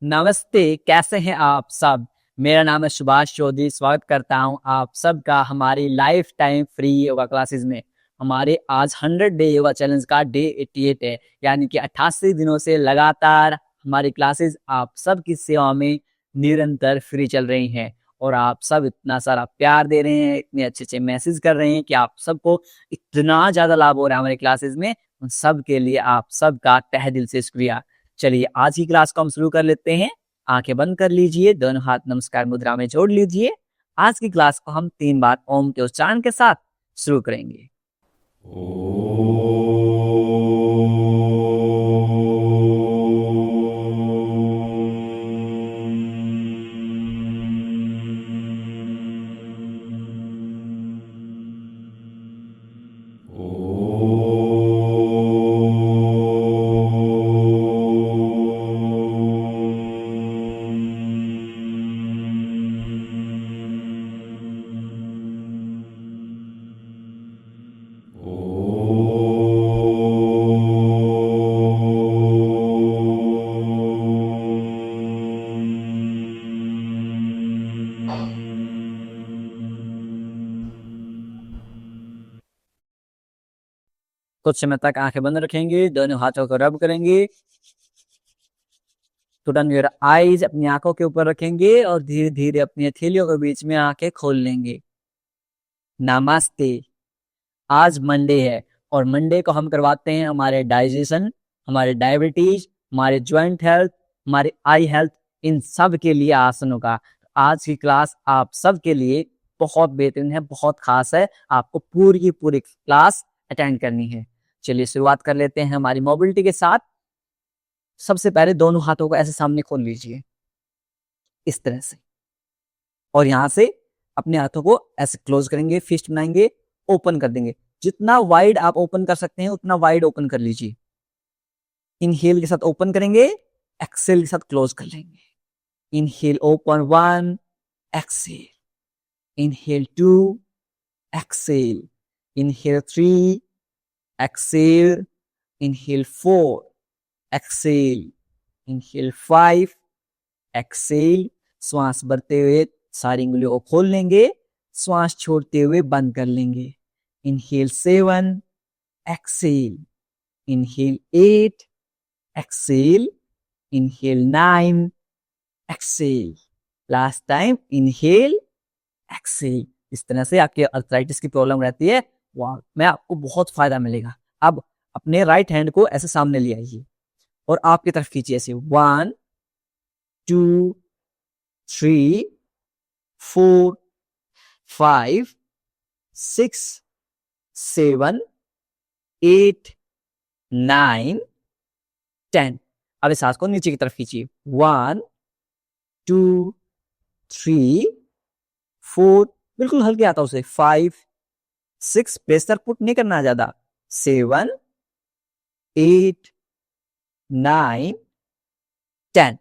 नमस्ते, कैसे हैं आप सब? मेरा नाम है सुभाष चौधरी। स्वागत करता हूं आप सबका हमारी life time free yoga classes में। हमारे आज 100 डे योगा चैलेंज का डे 88 है, यानी कि 88 दिनों से लगातार हमारी क्लासेस आप सबकी सेवा में निरंतर फ्री चल रही हैं। और आप सब इतना सारा प्यार दे रहे हैं, इतने अच्छे अच्छे मैसेज कर रहे हैं कि आप सबको इतना ज्यादा लाभ हो रहा है हमारी क्लासेस में। उन सब के लिए आप सबका तहे दिल से शुक्रिया। चलिए आज की क्लास को हम शुरू कर लेते हैं। आंखें बंद कर लीजिए, दोनों हाथ नमस्कार मुद्रा में जोड़ लीजिए। आज की क्लास को हम 3 बार ओम के उच्चारण के साथ शुरू करेंगे। कुछ समय तक आंखें बंद रखेंगे, दोनों हाथों को रब करेंगे। टर्न योर आईज, अपनी आंखों के ऊपर रखेंगे और धीरे धीरे अपनी हथेलियों के बीच में आंखें खोल लेंगे। नमस्ते। आज मंडे है और मंडे को हम करवाते हैं हमारे डाइजेशन, हमारे डायबिटीज, हमारे ज्वाइंट हेल्थ, हमारे आई हेल्थ, इन सब के लिए आसनों का। आज की क्लास आप सब के लिए बहुत बेहतरीन है, बहुत खास है। आपको पूरी की पूरी क्लास अटेंड करनी है। चलिए शुरुआत कर लेते हैं हमारी मोबिलिटी के साथ। सबसे पहले दोनों हाथों को ऐसे सामने खोल लीजिए, इस तरह से, और यहां से अपने हाथों को ऐसे क्लोज करेंगे, फिस्ट बनाएंगे, ओपन कर देंगे। जितना वाइड आप ओपन कर सकते हैं उतना वाइड ओपन कर लीजिए। इनहेल के साथ ओपन करेंगे, एक्सेल के साथ क्लोज कर लेंगे। Inhale open 1, exhale, inhale 2, exhale, inhale 3, exhale, inhale 4, exhale, inhale 5, exhale. श्वास भरते हुए सारी उंगलियों को खोल लेंगे, श्वास छोड़ते हुए बंद कर लेंगे। Inhale 7, exhale, inhale 8, exhale, inhale 9, exhale. Last time, inhale, exhale. इस तरह से आपके अर्थराइटिस की प्रॉब्लम रहती है, वाह में आपको बहुत फायदा मिलेगा। अब अपने राइट हैंड को ऐसे सामने ले आइए और आपकी तरफ खींचिए ऐसे। 1, 2, 3, 4, 5, 6, 7, 8, 9, 10। अब इस सांस को नीचे की तरफ खींचिए। 1, 2, 3, 4, बिल्कुल हल्के आता उसे। 5, 6, प्रेशर पुट नहीं करना ज्यादा। 7, 8, 9, 10।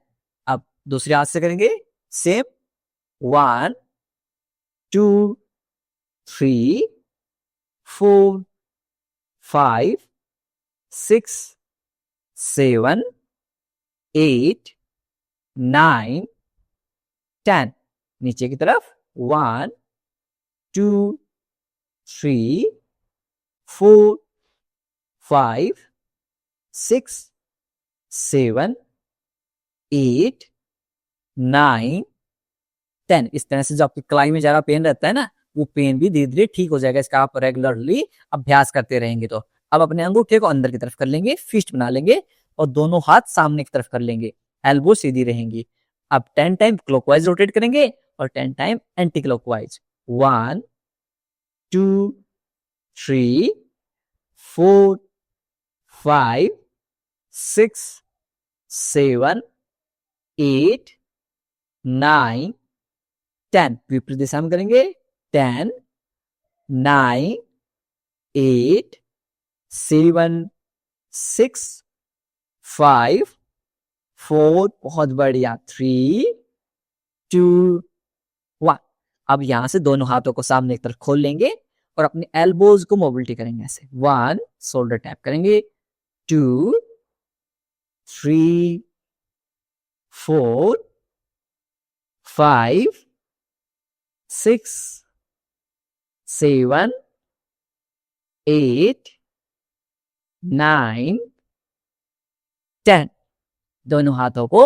अब दूसरे हाथ से करेंगे सेम। 1, 2, 3, 4, 5, 6, 7, 8, 9, 10। नीचे की तरफ 1, 2, 3, 4, 5, 6, 7, 8, 9, 10। इस तरह से जो आपकी कलाई में ज्यादा पेन रहता है ना, वो पेन भी धीरे धीरे ठीक हो जाएगा, इसका आप रेगुलरली अभ्यास करते रहेंगे तो। अब अपने अंगूठे को अंदर की तरफ कर लेंगे, फिस्ट बना लेंगे और दोनों हाथ सामने की तरफ कर लेंगे, एल्बो सीधी रहेंगी। अब 10 टाइम क्लॉकवाइज रोटेट करेंगे और 10 टाइम एंटी क्लॉकवाइज। 1, 2, 3, 4, 5, 6, 7, 8, 9, 10। विपरीत दिशा में करेंगे। 10, 9, 8, 7, 6, 5, 4, बहुत बढ़िया, 3, 2, 1। अब यहां से दोनों हाथों को सामने की तरफ खोल लेंगे और अपने एल्बोज को मोबिलिटी करेंगे ऐसे। 1, शोल्डर टैप करेंगे। 2, 3, 4 5 6 7 8 9 10। दोनों हाथों को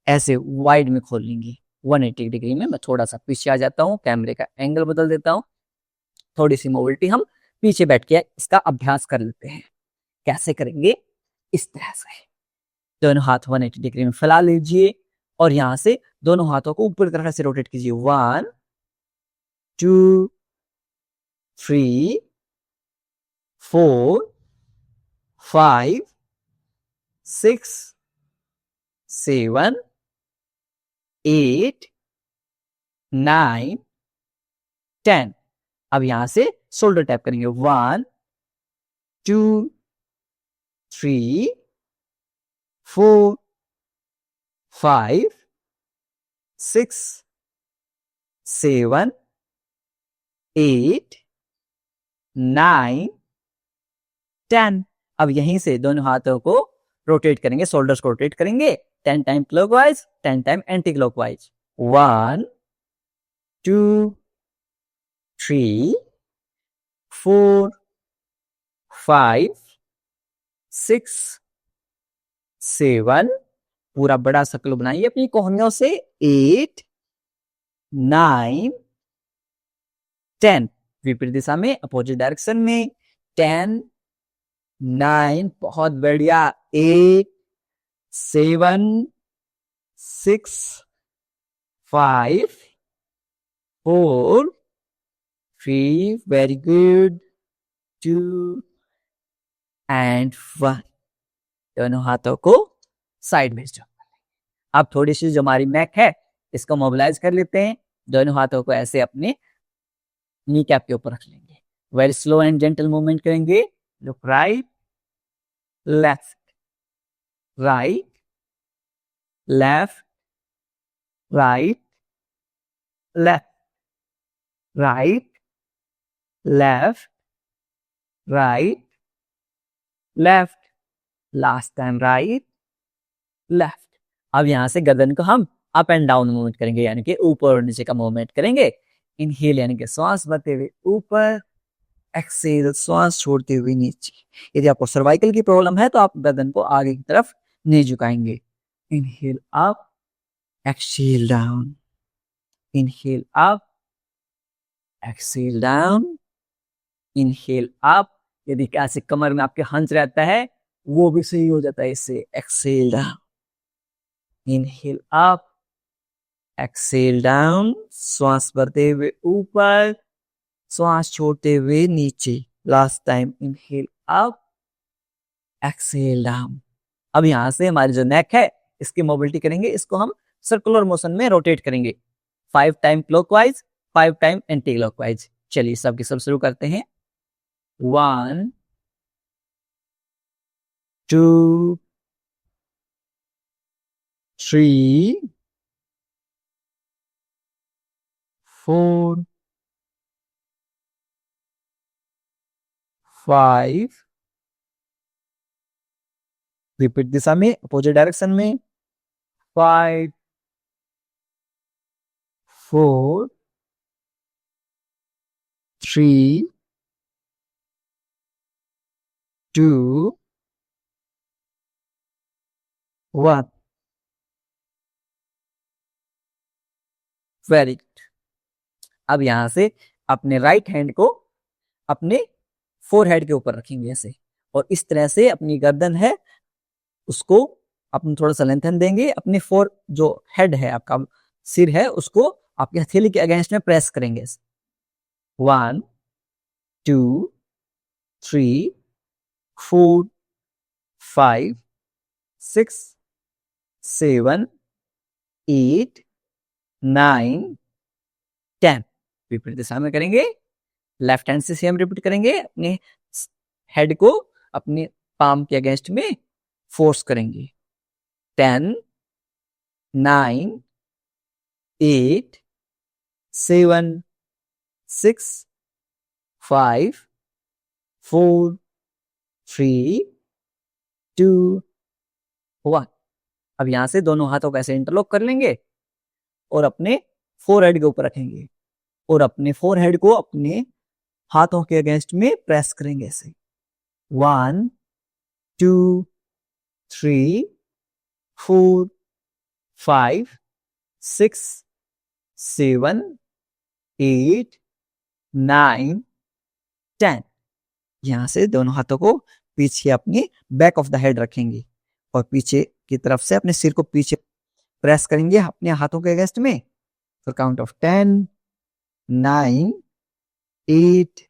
ऐसे वाइड में खोल लेंगे 180 डिग्री में। मैं थोड़ा सा पीछे आ जाता हूँ, कैमरे का एंगल बदल देता हूँ, थोड़ी सी मोबिलिटी हम पीछे बैठ के इसका अभ्यास कर लेते हैं। कैसे करेंगे? इस तरह से दोनों हाथ 180 डिग्री में फैला लीजिए और यहां से दोनों हाथों को ऊपर की तरफ से रोटेट कीजिए। 1 2 3 4 5 6 7 8 9 10। अब यहां से शोल्डर टैप करेंगे। 1 2 3 4 5 6 7 8 9 10। अब यहीं से दोनों हाथों को रोटेट करेंगे, शोल्डर्स को रोटेट करेंगे 10 time clockwise, 10 time anti clockwise. 1 2 3 4 5 6 7, पूरा बड़ा सर्कल बनाइए अपनी कोहनियों से, 8 9 10। विपरीत दिशा में, अपोजिट डायरेक्शन में। 10 9, बहुत बढ़िया। 8 7 6 5 4 3, वेरी गुड, 2 एंड 1। दोनों हाथों को साइड भेज दो। अब थोड़ी सी जो हमारी नेक है इसको मोबिलाइज कर लेते हैं। दोनों हाथों को ऐसे अपने नी कैप के ऊपर रख लेंगे। Very slow and gentle movement करेंगे। Look right left right left right left right left right left, last time right left. अब यहां से गर्दन को हम अप एंड डाउन मूवमेंट करेंगे, यानी कि ऊपर और नीचे का मूवमेंट करेंगे। इनहेल यानी कि श्वास भरते हुए ऊपर, एक्सेल श्वास छोड़ते हुए नीचे। यदि आपको सर्वाइकल की प्रॉब्लम है तो आप गर्दन को आगे की तरफ नहीं झुकाएंगे। Inhale up, exhale down, inhale up, exhale down, inhale up. यदि ऐसे कमर में आपके हंच रहता है वो भी सही हो जाता है इससे। Excel down, inhale up, exhale down, श्वास भरते हुए ऊपर, श्वास छोड़ते हुए नीचे। Last time inhale up, exhale down. अब यहां से हमारी जो नेक है इसकी मोबिलिटी करेंगे, इसको हम सर्कुलर मोशन में रोटेट करेंगे। 5 time clockwise, 5 time anti clockwise. चलिए सब के सब शुरू करते हैं। 1 2 3 4 5, रिपीट दिशा में, अपोजिट डायरेक्शन में। 5 4 3 2 1। Very good. अब यहां से अपने राइट हैंड को अपने फोरहेड के ऊपर रखेंगे ऐसे, और इस तरह से अपनी गर्दन है उसको अपने थोड़ा सा लेंथन देंगे। अपने फोर जो हेड है, आपका सिर है, उसको आपके हथेली के अगेंस्ट में प्रेस करेंगे। 1 2 3 4 5 6 7 8 9 10। विपरीत दिशा में करेंगे। लेफ्ट हैंड से सेम रिपीट करेंगे। अपने हेड को अपने पाम के अगेंस्ट में फोर्स करेंगे। 10 9 8 7 6 5 4 3 2 1। अब यहाँ से दोनों हाथों को ऐसे इंटरलॉक कर लेंगे और अपने फोरहेड के ऊपर रखेंगे और अपने फोरहेड को अपने हाथों के अगेंस्ट में प्रेस करेंगे ऐसे। 1 2 3 4 5 6 7 8 9 10। यहां से दोनों हाथों को पीछे अपने बैक ऑफ द हेड रखेंगे और पीछे की तरफ से अपने सिर को पीछे प्रेस करेंगे अपने हाथों के अगेंस्ट में। For count of 10 9 8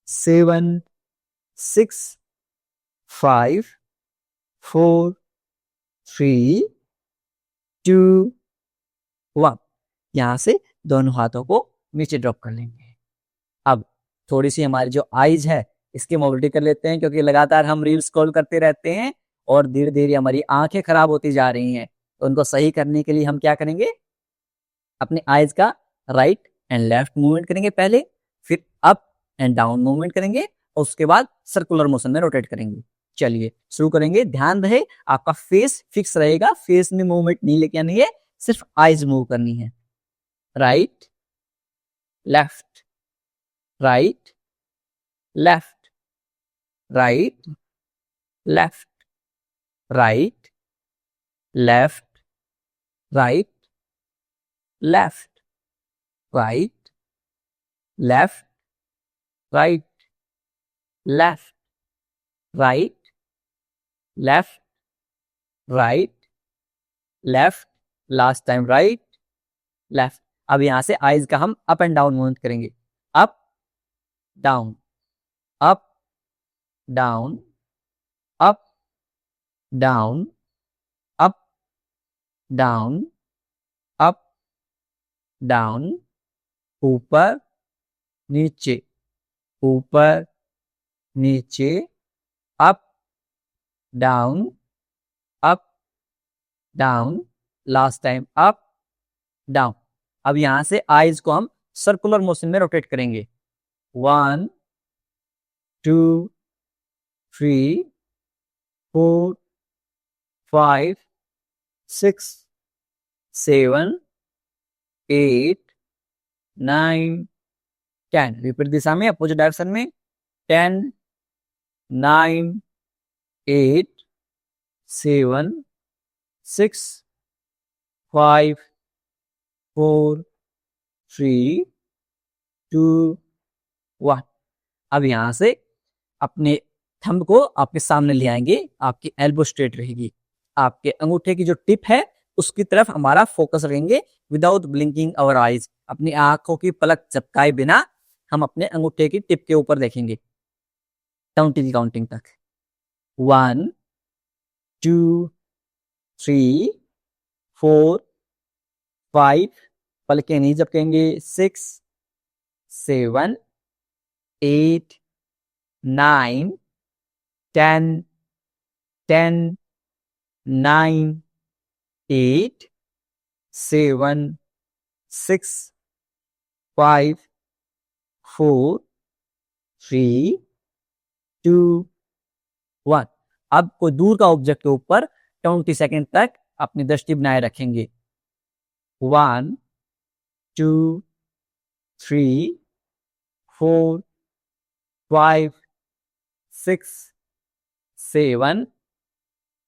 7 6 5 4 3 2 1। यहां से दोनों हाथों को नीचे ड्रॉप कर लेंगे। अब थोड़ी सी हमारी जो आईज है इसकी मोबिलिटी कर लेते हैं, क्योंकि लगातार हम रील स्क्रॉल करते रहते हैं और धीरे धीरे हमारी आंखें खराब होती जा रही हैं। तो उनको सही करने के लिए हम क्या करेंगे, अपने आईज का राइट एंड लेफ्ट मूवमेंट करेंगे पहले, फिर अप एंड डाउन मूवमेंट करेंगे और उसके बाद सर्कुलर मोशन में रोटेट करेंगे। चलिए शुरू करेंगे। ध्यान रहे आपका फेस फिक्स रहेगा, फेस में मूवमेंट नहीं लेके आनी है, सिर्फ आईज मूव करनी है। Right left right left right left right left right left right left right left right left right left, last time right left. अब यहां से आईज का हम अप एंड डाउन मूवमेंट करेंगे। Up down up down up down up down up down, ऊपर नीचे ऊपर नीचे, up down up down, last time up down. अब यहां से आईज को हम सर्कुलर मोशन में रोटेट करेंगे। 1 2 3 4 5 6 7 8 9 10। विपरीत दिशा में अपोजिट डायरेक्शन में 10 9 8 7 6 5 4 3 2 1। अब यहां से अपने थंब को आपके सामने ले आएंगे, आपकी एल्बो स्ट्रेट रहेगी, आपके अंगूठे की जो टिप है उसकी तरफ हमारा फोकस रखेंगे विदाउट ब्लिंकिंग आवर आईज। अपनी आंखों की पलक झपकाए बिना हम अपने अंगूठे की टिप के ऊपर देखेंगे 20 की काउंटिंग तक। 1 2 3 4 5, पलकें नहीं झपकेंगे, 6 7 8 9 10 10 9 8 7 6 5 4 3 2 1। अब कोई दूर का ऑब्जेक्ट के ऊपर 20 सेकेंड तक अपनी दृष्टि बनाए रखेंगे। 1 2 3 4 5 6 7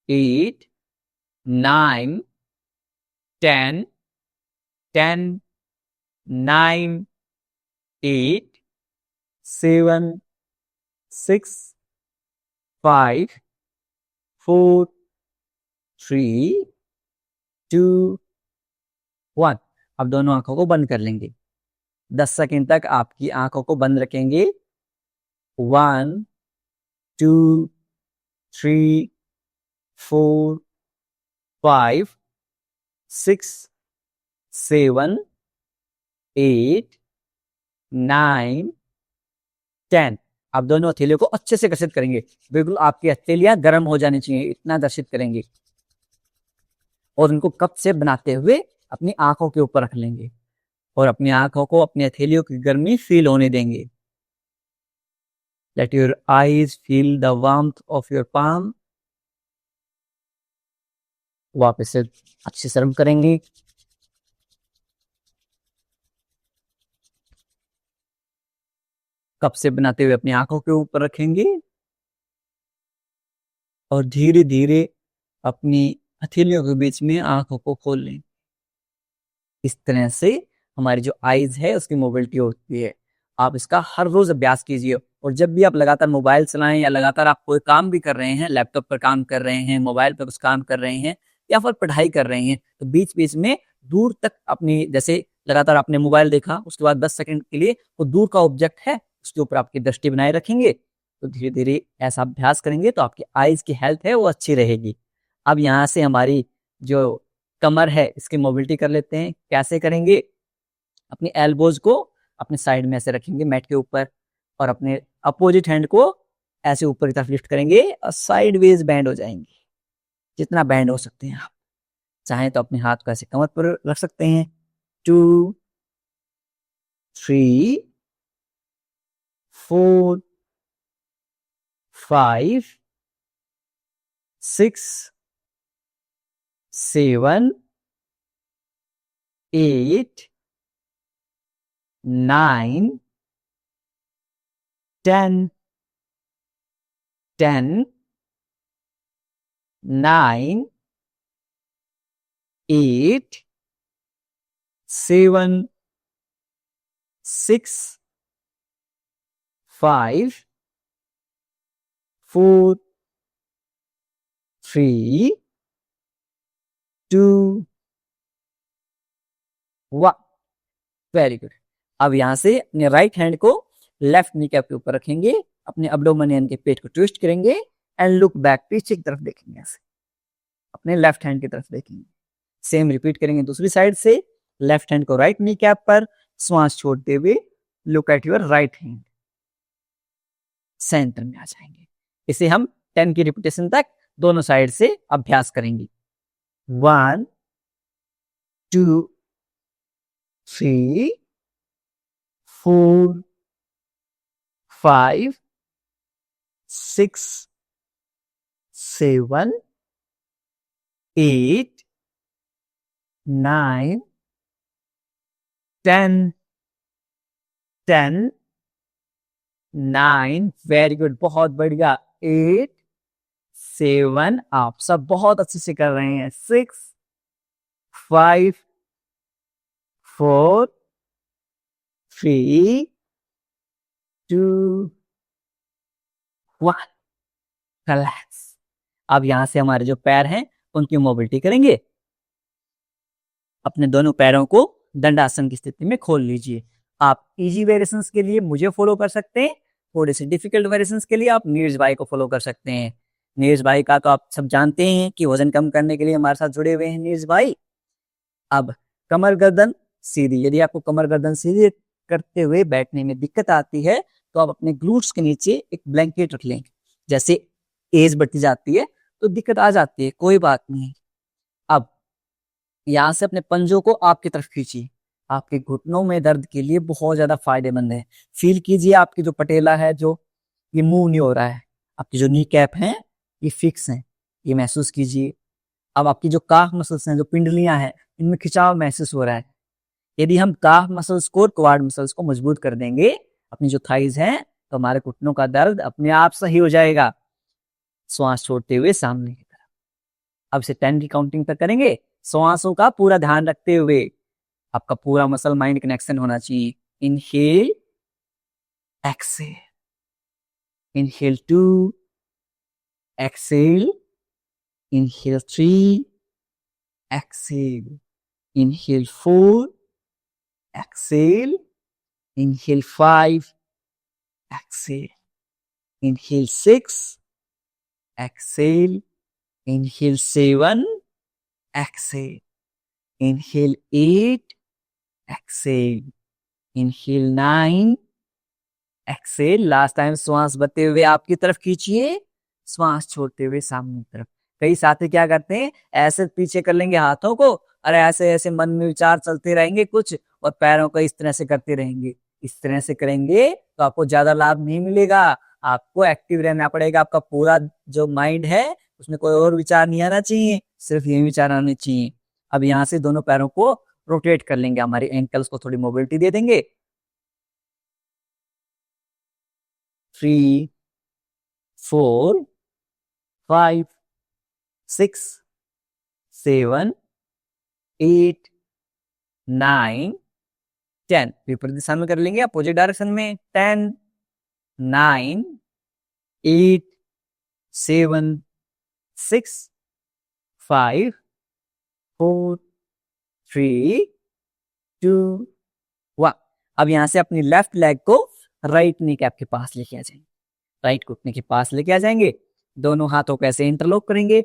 8 9 10 10 9 8 7 6 5 4 3 2 1। अब दोनों आंखों को बंद कर लेंगे। 10 सेकेंड तक आपकी आंखों को बंद रखेंगे। 1 2 3 4 5 6 7 8 9 10। आप दोनों हथेलियों को अच्छे से घर्षित करेंगे, बिल्कुल आपकी हथेलियां गर्म हो जानी चाहिए, इतना घर्षित करेंगे और उनको कप से बनाते हुए अपनी आंखों के ऊपर रख लेंगे और अपनी आंखों को अपनी हथेलियों की गर्मी फील होने देंगे। Let your eyes feel the warmth of your palm. वापस से अच्छे से रब करेंगे। कप से बनाते हुए अपनी आंखों के ऊपर रखेंगे और धीरे धीरे अपनी हथेलियों के बीच में आंखों को खोल लें। इस तरह से हमारी जो आईज है उसकी मोबिलिटी होती है। आप इसका हर रोज अभ्यास कीजिए और जब भी आप लगातार मोबाइल चलाएं या लगातार आप कोई काम भी कर रहे हैं, लैपटॉप पर काम कर रहे हैं, मोबाइल पर कुछ काम कर रहे हैं या फिर पढ़ाई कर रहे हैं, तो बीच बीच में दूर तक अपनी, जैसे लगातार आपने मोबाइल देखा उसके बाद 10 सेकंड के लिए वो दूर का ऑब्जेक्ट है उसके ऊपर आपकी दृष्टि बनाए रखेंगे। तो धीरे धीरे ऐसा अभ्यास करेंगे तो आपकी आईज की हेल्थ है वो अच्छी रहेगी। अब यहाँ से हमारी जो कमर है इसकी मोबिलिटी कर लेते हैं। कैसे करेंगे? अपनी एल्बोज को अपने साइड में ऐसे रखेंगे मैट के ऊपर और अपने अपोजिट हैंड को ऐसे ऊपर की तरफ लिफ्ट करेंगे और साइडवेज बैंड हो जाएंगे। जितना बैंड हो सकते हैं आप। चाहें तो अपने हाथ को ऐसे कमर पर रख सकते हैं। 2 3 4 5 6 7 8 9 10 10 9 8 7 6 5 4 3 2 1। Very good. अब यहां से अपने राइट हैंड को लेफ्ट नी कैप के ऊपर रखेंगे, अपने अब्डोमेनियन के पेट को ट्विस्ट करेंगे एंड लुक बैक, पीछे की तरफ देखेंगे। ऐसे अपने लेफ्ट हैंड की तरफ देखेंगे। सेम रिपीट करेंगे दूसरी साइड से। लेफ्ट हैंड को राइट नी कैप पर, श्वास छोड़ते हुए look at your right hand, centre में आ जाएंगे। इसे हम 10 की रिपीटेशन तक दोनों साइड से अभ्यास करेंगे। 1 2 3 4 5 6 7 8 9 10 10 9। वेरी गुड, बहुत बढ़िया। 8 7, आप सब बहुत अच्छे से कर रहे हैं। 6 5 4 3 2 1। रिलैक्स। अब यहां से हमारे जो पैर हैं उनकी मोबिलिटी करेंगे। अपने दोनों पैरों को दंडासन की स्थिति में खोल लीजिए। आप इजी वेरिएशंस के लिए मुझे फॉलो कर सकते हैं, थोड़े से डिफिकल्ट वेरिएशंस के लिए आप नीरज भाई को फॉलो कर सकते हैं। नीरज भाई का तो आप सब जानते हैं कि वजन कम करने के लिए हमारे साथ जुड़े हुए हैं नीरज भाई। अब कमर गर्दन सीधी। यदि आपको कमर गर्दन सीधी करते हुए बैठने में दिक्कत आती है तो आप अपने ग्लूट्स के नीचे एक ब्लैंकेट रख लें। जैसे एज बढ़ती जाती है तो दिक्कत आ जाती है, कोई बात नहीं। अब यहां से अपने पंजों को आपकी तरफ खींचिए। आपके घुटनों में दर्द के लिए बहुत ज्यादा फायदेमंद है। फील कीजिए आपकी जो पटेला है, जो ये मूव नहीं हो रहा है, आपकी जो नी कैप है ये फिक्स है, ये महसूस कीजिए। अब आपकी जो काफ मसल्स हैं, जो पिंडलियां हैं, इनमें खिंचाव महसूस हो रहा है। यदि हम काफ मसल्स को और क्वाड मसल्स को मजबूत कर देंगे, अपनी जो थाइज हैं, तो हमारे घुटनों का दर्द अपने आप सही हो जाएगा। श्वास छोड़ते हुए सामने की तरफ। अब से 10 की काउंटिंग तक करेंगे, श्वासों का पूरा ध्यान रखते हुए। आपका पूरा मसल माइंड कनेक्शन होना चाहिए। Inhale, exhale, inhale 2, exhale, inhale 3, exhale, inhale 4, exhale, inhale 5, exhale, inhale 6, exhale, inhale 7, exhale, inhale 8, exhale, inhale 9, exhale। Last time श्वास भरते हुए आपकी तरफ खींचिए, श्वास छोड़ते हुए सामने की तरफ। कई साथी क्या करते हैं, ऐसे पीछे कर लेंगे हाथों को, और ऐसे ऐसे मन में विचार चलते रहेंगे कुछ, और पैरों को इस तरह से करते रहेंगे। इस तरह से करेंगे तो आपको ज्यादा लाभ नहीं मिलेगा। आपको एक्टिव रहना पड़ेगा। आपका पूरा जो माइंड है उसमें कोई और विचार नहीं आना चाहिए, सिर्फ यही विचार आने चाहिए। अब यहाँ से दोनों पैरों को रोटेट कर लेंगे, हमारे एंकल्स को थोड़ी मोबिलिटी दे देंगे। 3 4 5 6 7 8 9 10। विपरीत दिशा में कर लेंगे, अपोजिट डायरेक्शन में। 10 9 8 7 6 5 4 3 2 1। अब यहां से अपनी लेफ्ट लेग को राइट नी कैप के पास लेके आ जाएंगे, राइट घुटने के पास लेके आ जाएंगे। दोनों हाथों को ऐसे इंटरलॉक करेंगे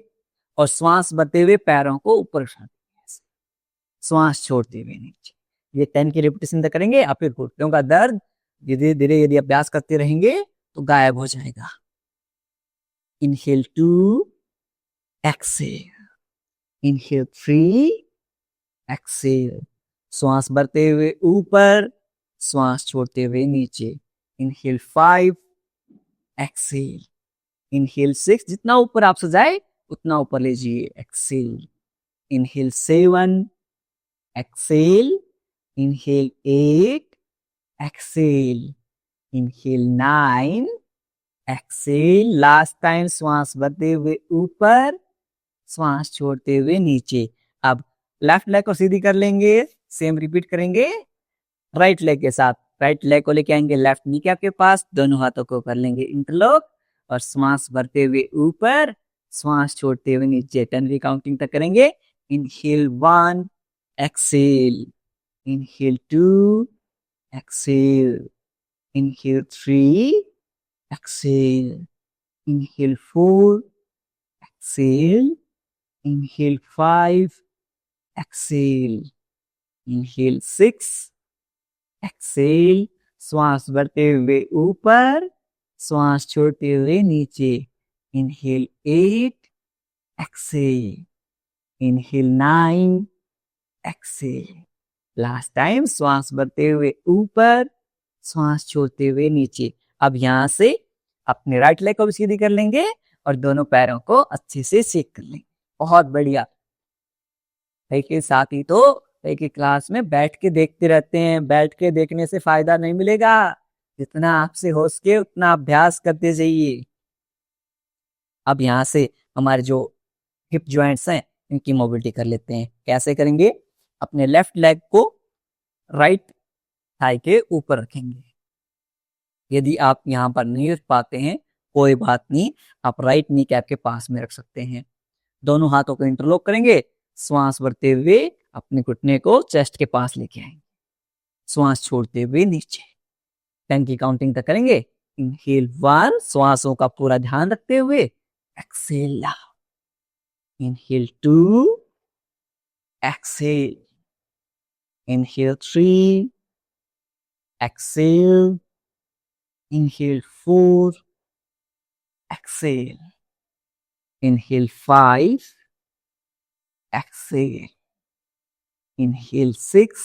और श्वास भरते हुए पैरों को ऊपर उठाते हैं, श्वास छोड़ते हुए नीचे। ये 10 की रिपीटेशन तक करेंगे। आप फिर घुटनों का दर्द धीरे धीरे यदि अभ्यास करते रहेंगे तो गायब हो जाएगा। Inhale 2, exhale, inhale 3, exhale. श्वास भरते हुए ऊपर, श्वास छोड़ते हुए नीचे। इनहेल 5, एक्सेल, इनहेल 6, जितना ऊपर आपसे जाए उतना ऊपर लीजिए, exhale. Inhale 7, exhale, inhale 8, exhale, inhale 9, exhale. Last time श्वास भरते हुए ऊपर, श्वास छोड़ते हुए नीचे। अब लेफ्ट लेग को सीधी कर लेंगे, सेम रिपीट करेंगे राइट लेग के साथ। राइट लेग को लेके आएंगे लेफ्ट नी कैप के पास, दोनों हाथों को कर लेंगे इंटरलॉक और श्वास भरते हुए ऊपर, श्वास छोड़ते हुए नीचे। 10 की काउंटिंग तक करेंगे। Inhale 1, exhale, inhale 2, exhale, inhale 3, exhale, inhale 4, exhale, inhale 5, exhale, inhale 6, exhale. श्वास भरते हुए ऊपर, श्वास छोड़ते हुए नीचे। Inhale 8, exhale, inhale 9, exhale. Last time श्वास भरते हुए ऊपर, श्वास छोड़ते हुए नीचे। अब यहां से अपने राइट लेग को भी सीधी कर लेंगे और दोनों पैरों को अच्छे से शेक कर लेंगे। बहुत बढ़िया। के साथ ही तो एक क्लास में बैठ के देखते रहते हैं, बैठ के देखने से फायदा नहीं मिलेगा, जितना आपसे हो सके उतना अभ्यास करते जाइए। अब यहाँ से हमारे जो हिप जॉइंट्स हैं इनकी मोबिलिटी कर लेते हैं। कैसे करेंगे? अपने लेफ्ट लेग को राइट थाई के ऊपर रखेंगे। यदि आप यहाँ पर नहीं रख पाते हैं कोई बात नहीं, आप राइट नी कैप के पास में रख सकते हैं। दोनों हाथों को इंटरलॉक करेंगे, श्वास भरते हुए अपने घुटने को चेस्ट के पास लेके आएंगे, श्वास छोड़ते हुए नीचे। 10 की काउंटिंग तक करेंगे। इनहेल 1, श्वासों का पूरा ध्यान रखते हुए, exhale. Inhale 2, exhale, inhale 3, exhale, inhale 4, exhale, inhale 5, exhale, inhale 6,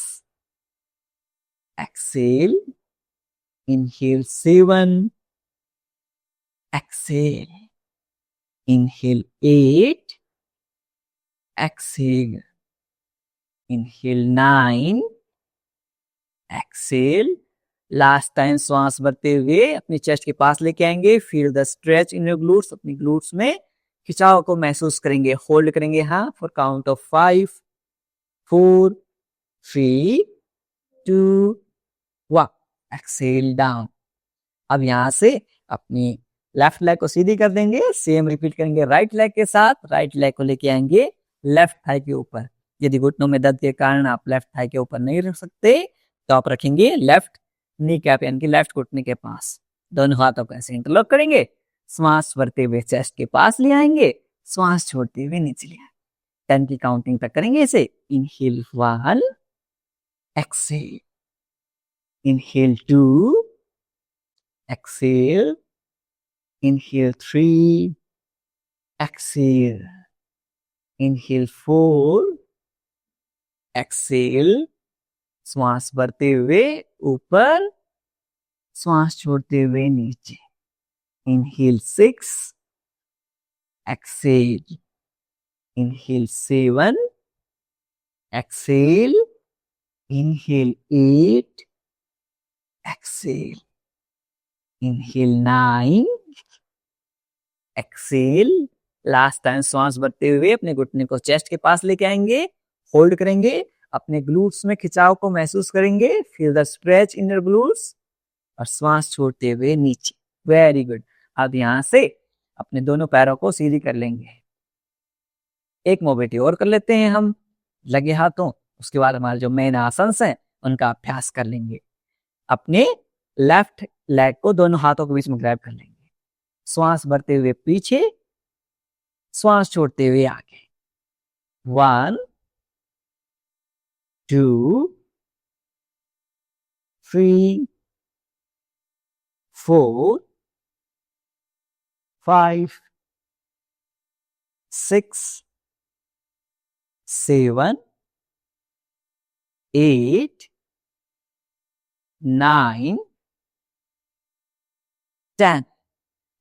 exhale, inhale 7, exhale, inhale 8, exhale, inhale 9, exhale। Last time श्वास भरते हुए अपनी चेस्ट के पास लेके आएंगे। Feel the stretch in your glutes, अपनी ग्लूट्स में खिंचाव को महसूस करेंगे। होल्ड करेंगे हाँ for count of 5 4 3 2 1। Exhale down. अब यहां से अपनी लेफ्ट लेग को सीधी कर देंगे, सेम रिपीट करेंगे राइट लेग के साथ। राइट लेग को लेके आएंगे लेफ्ट थाई के ऊपर। यदि घुटनों में दर्द के कारण आप लेफ्ट थाई के ऊपर नहीं रख सकते तो आप रखेंगे लेफ्ट नी कैप यानी कि लेफ्ट घुटने के पास। दोनों हाथों को ऐसे इंटरलॉक करेंगे, श्वास भरते हुए चेस्ट के पास ले आएंगे, श्वास छोड़ते हुए नीचे ले आएंगे। 10 की काउंटिंग तक करेंगे इसे। Inhale 1, exhale, inhale 2, exhale, inhale 3, exhale, inhale 4, exhale. श्वास भरते हुए ऊपर, श्वास छोड़ते हुए नीचे। Inhale 6, exhale, Inhale 7. Exhale. Inhale 8. Exhale. Inhale 9. Exhale. Last time श्वास भरते हुए अपने घुटने को चेस्ट के पास लेके आएंगे, होल्ड करेंगे, अपने ग्लूट्स में खिंचाव को महसूस करेंगे, feel the stretch in your glutes, और श्वास छोड़ते हुए नीचे। Very good. अब यहां से अपने दोनों पैरों को सीधी कर लेंगे। एक मोबिलिटी और कर लेते हैं हम लगे हाथों। उसके बाद हमारे जो मेन आसन हैं उनका अभ्यास कर लेंगे। अपने लेफ्ट लेग को दोनों हाथों के बीच में ग्रैब कर लेंगे, श्वास भरते हुए पीछे, श्वास छोड़ते हुए आगे। 1 2 3 4 5 6 7 8 9 10।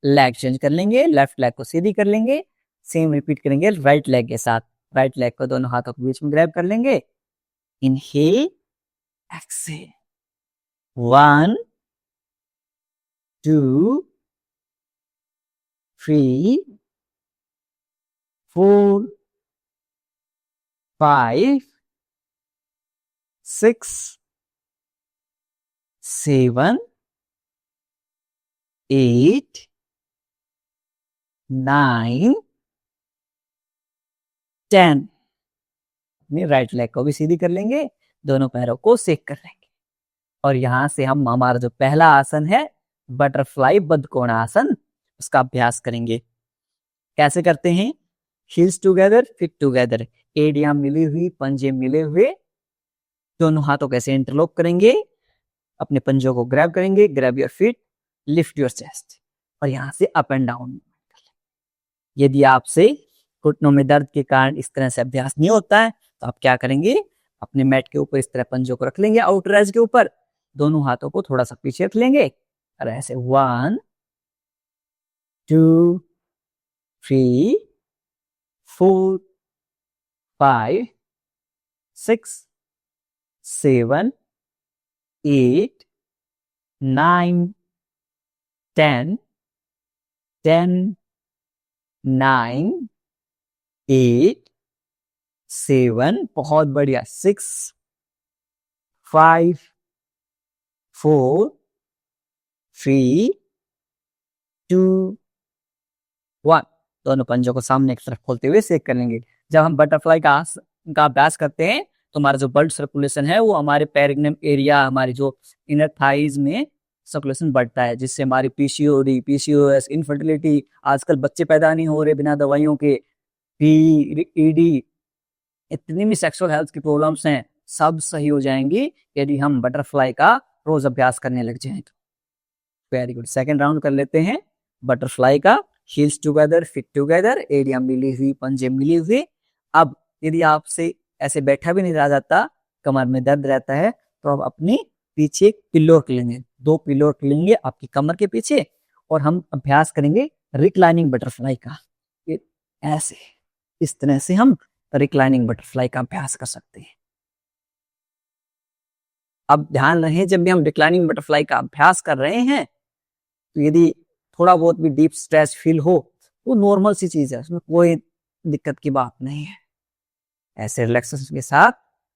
लेग चेंज कर लेंगे, लेफ्ट लेग को सीधी कर लेंगे, सेम रिपीट करेंगे राइट लेग के साथ। राइट लेग को दोनों हाथों के बीच में ग्रैब कर लेंगे। Inhale, exhale. 1 2 3 4 5 6 7 8 9 10। अपनी राइट लेग को भी सीधी कर लेंगे, दोनों पैरों को सेक कर लेंगे, और यहां से हम हमारा जो पहला आसन है बटरफ्लाई बद्धकोणासन, उसका अभ्यास करेंगे। कैसे करते हैं? हील्स टुगेदर, फीट टुगेदर, एड़ियां मिली हुई, पंजे मिले हुए, दोनों हाथों कैसे इंटरलॉक करेंगे, अपने पंजों को ग्रैब करेंगे, grab your feet, lift your chest, और यहां से अप एंड डाउन। यदि आपसे घुटनों में दर्द के कारण इस तरह से अभ्यास नहीं होता है तो आप क्या करेंगे? अपने मैट के ऊपर इस तरह पंजों को रख लेंगे, आउटर एज के ऊपर, दोनों हाथों को थोड़ा सा पीछे रख लेंगे, और ऐसे 1 2 3 4 5 6 7 8 9 10 10 9 8 7, बहुत बढ़िया, 6 5 4 3 2 1। दोनों पंजों को सामने की तरफ खोलते हुए सेक कर लेंगे। जब हम बटरफ्लाई का अभ्यास करते हैं तो हमारा जो ब्लड सर्कुलेशन है वो हमारे पेरिग्नम एरिया, हमारी जो इनर थाइज में सर्कुलेशन बढ़ता है, जिससे हमारी पीसीओडी, पीसीओएस, इनफर्टिलिटी, आजकल बच्चे पैदा नहीं हो रहे बिना दवाइयों के, पीईडी, इतनी भी सेक्सुअल हेल्थ की प्रॉब्लम्स हैं, सब सही हो जाएंगी यदि हम बटरफ्लाई का रोज अभ्यास करने लग जाएं तो। Very good. सेकेंड राउंड कर लेते हैं बटरफ्लाई का। हील्स टुगेदर, फिट टुगेदर, एड़ियां मिली हुई, पंजे मिली हुए। अब यदि आपसे ऐसे बैठा भी नहीं रहा जाता, कमर में दर्द रहता है, तो आप अपनी पीछे एक पिल्लो रख लेंगे, 2 पिल्लो रख लेंगे आपकी कमर के पीछे, और हम अभ्यास करेंगे रिक्लाइनिंग बटरफ्लाई का। ऐसे इस तरह से हम रिक्लाइनिंग बटरफ्लाई का अभ्यास कर सकते हैं। अब ध्यान रहे, जब भी हम रिक्लाइनिंग बटरफ्लाई का अभ्यास कर रहे हैं तो यदि थोड़ा बहुत भी डीप स्ट्रेस फील हो वो नॉर्मल सी चीज है, उसमें कोई दिक्कत की बात नहीं है। ऐसे रिलैक्सेशन के साथ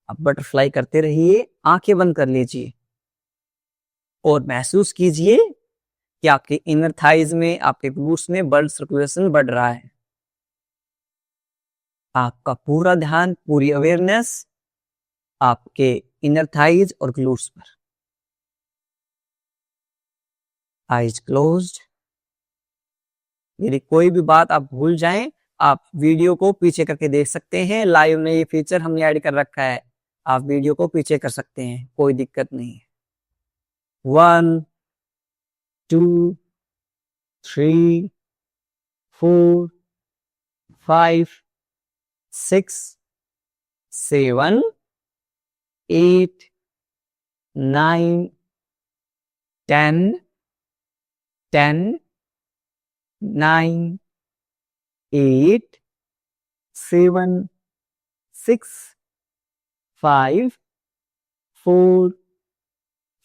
आप बटरफ्लाई करते रहिए, आंखें बंद कर लीजिए और महसूस कीजिए कि आपके इनर थाइज में, आपके ग्लूट्स में ब्लड सर्कुलेशन बढ़ रहा है। आपका पूरा ध्यान, पूरी अवेयरनेस आपके इनर थाइज और ग्लूट्स पर। Eyes closed. यदि कोई भी बात आप भूल जाएं, आप वीडियो को पीछे करके देख सकते हैं। लाइव में ये फीचर हमने ऐड कर रखा है, आप वीडियो को पीछे कर सकते हैं, कोई दिक्कत नहीं है। 1 2 3 4 5 6 7 8 9 10 10 9 8 7 6 5 4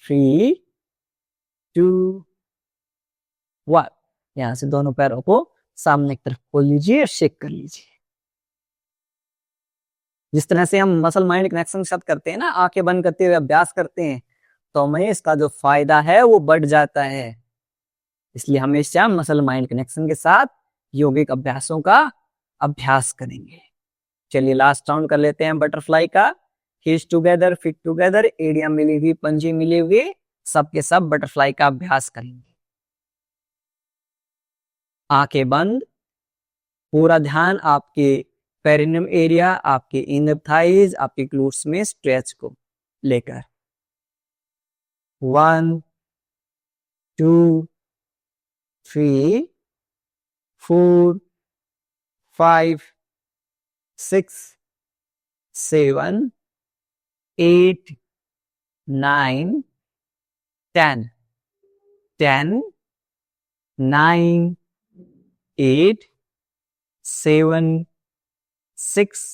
3 2 1। यहां से दोनों पैरों को सामने की तरफ खोल लीजिए और शेक कर लीजिए। जिस तरह से हम मसल माइंड कनेक्शन के साथ करते हैं ना, आंखें बंद करते हुए अभ्यास करते हैं, तो हमें इसका जो फायदा है वो बढ़ जाता है। इसलिए हमेशा मसल माइंड कनेक्शन के साथ योगिक अभ्यासों का अभ्यास करेंगे। चलिए लास्ट राउंड कर लेते हैं बटरफ्लाई का। हील्स टुगेदर, फीट टुगेदर, एड़ियां मिली हुई, पंजे मिले हुए, सबके सब बटरफ्लाई का अभ्यास करेंगे। आंखें बंद, पूरा ध्यान आपके पेरिनियम एरिया, आपके इनर थाइज, आपके ग्लूट्स में स्ट्रेच को लेकर। 1 2 3 4 5 6 7 8 9 10 10 9 8 7 6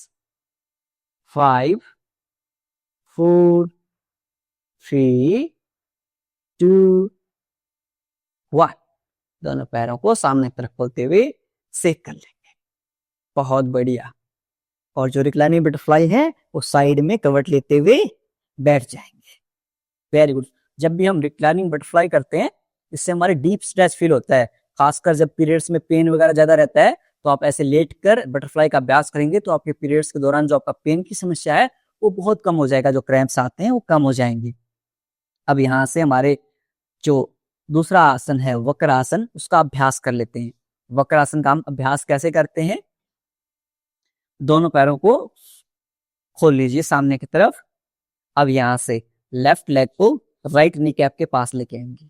5 4 3 2 1। दोनों पैरों को सामने तरफ खोलते हुए सेक कर लेंगे। बहुत बढ़िया। और जो रिक्लाइनिंग बटरफ्लाई है वो साइड में कवट लेते हुए बैठ जाएंगे। Very good. जब भी हम रिक्लाइनिंग बटरफ्लाई करते हैं, इससे हमारे डीप स्ट्रेच फील होता है। खासकर जब पीरियड्स में पेन वगैरह ज्यादा रहता है, तो आप ऐसे लेट कर बटरफ्लाई का अभ्यास करेंगे तो आपके पीरियड्स के दौरान जो आपका पेन की समस्या है वो बहुत कम हो जाएगा। जो क्रैम्प्स आते हैं वो कम हो जाएंगे। अब यहाँ से हमारे जो दूसरा आसन है वक्र आसन, उसका अभ्यास कर लेते हैं। वक्र आसन का हम अभ्यास कैसे करते हैं? दोनों पैरों को खोल लीजिए सामने की तरफ। अब यहाँ से लेफ्ट लेग को राइट नी कैप के पास लेके आएंगे।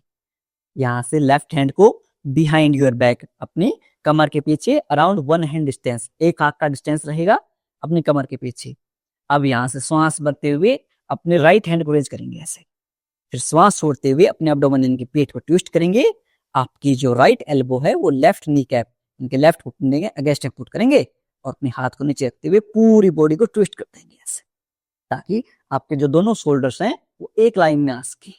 यहाँ से लेफ्ट हैंड को बिहाइंड योर बैक, अपनी कमर के पीछे, अराउंड 1 हैंड डिस्टेंस, एक हाथ का डिस्टेंस रहेगा अपनी कमर के पीछे। अब यहाँ से श्वास भरते हुए अपने राइट हैंड को रेज करेंगे ऐसे। फिर श्वास छोड़ते हुए अपने एब्डोमेन के पेट को ट्विस्ट करेंगे। आपकी जो राइट एल्बो है वो लेफ्ट नी कैप, इनके लेफ्ट घुटने के अगेंस्ट पुट करेंगे और अपने हाथ को नीचे रखते हुए पूरी बॉडी को ट्विस्ट कर देंगे ऐसे, ताकि आपके जो दोनों शोल्डर्स हैं वो एक लाइन में आ सके।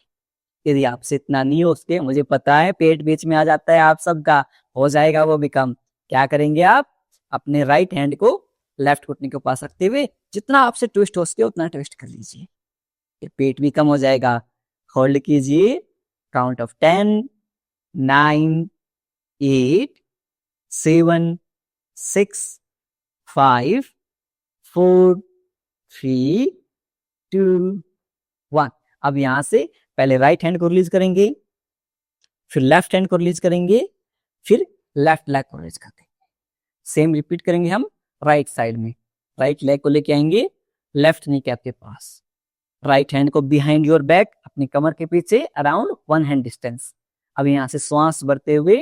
यदि आपसे इतना नहीं हो सके, मुझे पता है पेट बीच में आ जाता है आप सबका, हो जाएगा वो भी कम। क्या करेंगे आप? अपने राइट हैंड को लेफ्ट घुटने के पास रखते हुए जितना आपसे ट्विस्ट हो सके उतना ट्विस्ट कर लीजिए, पेट भी कम हो जाएगा। होल्ड कीजिए, काउंट ऑफ 10 9 8 7 6 5 4 3 2 1। अब यहां से पहले राइट हैंड को रिलीज करेंगे, फिर लेफ्ट हैंड को रिलीज करेंगे, फिर लेफ्ट लेग को रिलीज कर देंगे। सेम रिपीट करेंगे हम राइट साइड में। राइट लेग को लेके आएंगे लेफ्ट नी कैप के पास, राइट हैंड को बिहाइंड योर बैक, अपनी कमर के पीछे, अराउंड 1 हैंड डिस्टेंस। अब यहां से श्वास भरते हुए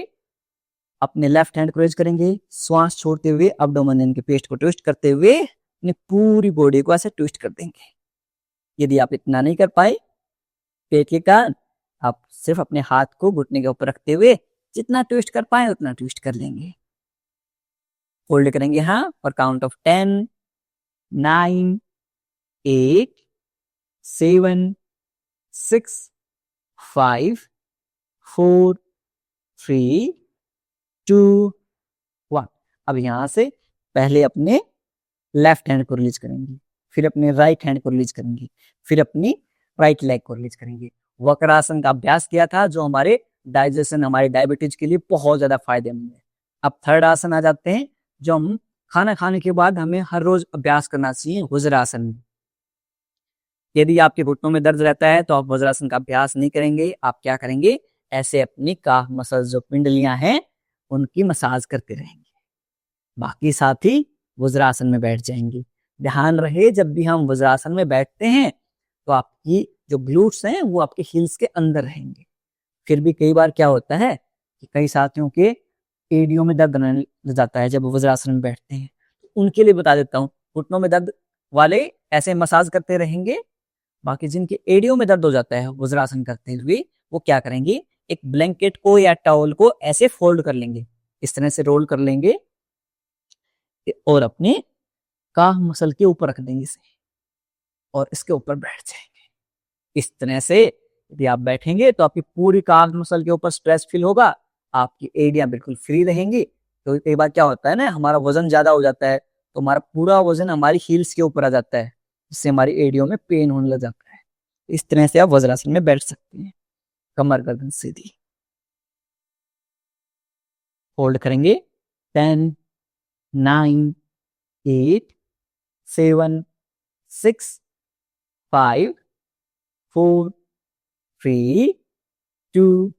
अपने लेफ्ट हैंड को रेज करेंगे, श्वास छोड़ते हुए एब्डोमेन के पेट को ट्विस्ट करते हुए अपनी पूरी बॉडी को ऐसे ट्विस्ट कर देंगे। यदि आप इतना नहीं कर पाए पेट के कारण, आप सिर्फ अपने हाथ को घुटने के ऊपर रखते हुए जितना ट्विस्ट कर पाए उतना ट्विस्ट कर लेंगे। होल्ड करेंगे हाँ, और काउंट ऑफ 10 9 8 7 6 5 4 3 2 1। अब यहां से पहले अपने लेफ्ट हैंड को रिलीज करेंगे, फिर अपने राइट हैंड को रिलीज करेंगे, फिर अपनी राइट लेग को रिलीज करेंगे। वक्रासन का अभ्यास किया था जो हमारे डाइजेशन, हमारे डायबिटीज के लिए बहुत ज्यादा फायदेमंद है। अब थर्ड आसन आ जाते हैं जो हम खाना खाने के बाद हमें हर रोज अभ्यास करना चाहिए, वज्रासन में। यदि आपके घुटनों में दर्द रहता है तो आप वज्रासन का अभ्यास नहीं करेंगे। आप क्या करेंगे? ऐसे अपनी काफ मसल्स जो पिंडलियां हैं उनकी मसाज करते रहेंगे, बाकी साथ ही वज्रासन में बैठ जाएंगे। ध्यान रहे जब भी हम वज्रासन में बैठते हैं तो आपकी जो ग्लूट्स हैं वो आपके हील्स के अंदर रहेंगे। फिर भी कई बार क्या होता है कि कई साथियों के एड़ियों में दर्द होने लग जाता है जब वज्रासन में बैठते हैं। उनके लिए बता देता हूँ, घुटनों में दर्द वाले ऐसे मसाज करते रहेंगे, बाकी जिनके एड़ियों में दर्द हो जाता है वज्रासन करते हुए, वो क्या करेंगे? एक ब्लैंकेट को या टॉवल को ऐसे फोल्ड कर लेंगे, इस तरह से रोल कर लेंगे और अपने काफ मसल के ऊपर रख देंगे इसे और इसके ऊपर बैठ जाएंगे। इस तरह से यदि आप बैठेंगे तो आपकी पूरी काफ मसल के ऊपर स्ट्रेस फील होगा, आपकी एड़ियां बिल्कुल फ्री रहेंगी। तो कई बार क्या होता है ना, हमारा वजन ज्यादा हो जाता है तो हमारा पूरा वजन हमारी हील्स के ऊपर आ जाता है, जिससे हमारी एड़ियों में पेन होने लग जाता है। इस तरह से आप वज्रासन में बैठ सकते हैं, कमर गर्दन सीधी। होल्ड करेंगे 10 9 8 7 6 5 4 3 2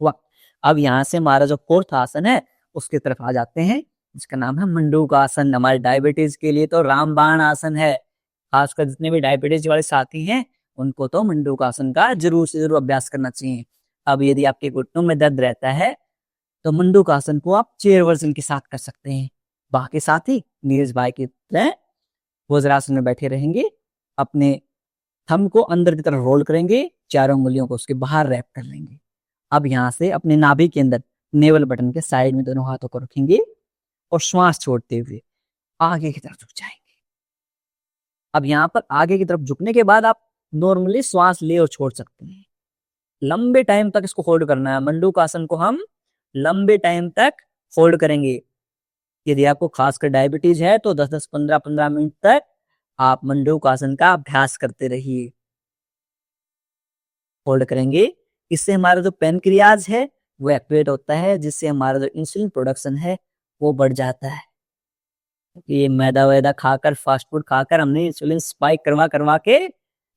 1। अब यहां से हमारा जो फोर्थ आसन है उसकी तरफ आ जाते हैं, जिसका नाम है मंडूक आसन। हमारे डायबिटीज के लिए तो रामबाण आसन है। खासकर जितने भी डायबिटीज वाले साथी हैं उनको तो मंडूक आसन का जरूर से जरूर अभ्यास करना चाहिए। अब यदि आपके घुटनों में दर्द रहता है तो मंडूक आसन को आप चेयर वर्जन के साथ कर सकते हैं। बाकी साथी नीरज भाई की तरह वज्रासन में बैठे रहेंगे, अपने थंब को अंदर की तरफ रोल करेंगे, चारों उंगलियों को उसके बाहर रैप कर लेंगे। अब यहाँ से अपने नाभि के अंदर नेवल बटन के साइड में दोनों हाथों को रखेंगे और श्वास छोड़ते हुए आगे की तरफ झुक जाएंगे। अब यहाँ पर आगे की तरफ झुकने के बाद आप नॉर्मली श्वास ले और छोड़ सकते हैं। लंबे टाइम तक इसको होल्ड करना है। मंडूक आसन को हम लंबे टाइम तक होल्ड करेंगे। यदि आपको खासकर डायबिटीज है तो 10-10 15-15 मिनट तक आप मंडूक आसन का अभ्यास करते रहिए। होल्ड करेंगे, इससे हमारा जो पेनक्रियाज है वो एक्टिवेट होता है, जिससे हमारा जो इंसुलिन प्रोडक्शन है वो बढ़ जाता है। ये मैदा वैदा खाकर, फास्ट फूड खाकर हमने इंसुलिन स्पाइक करवा करवा के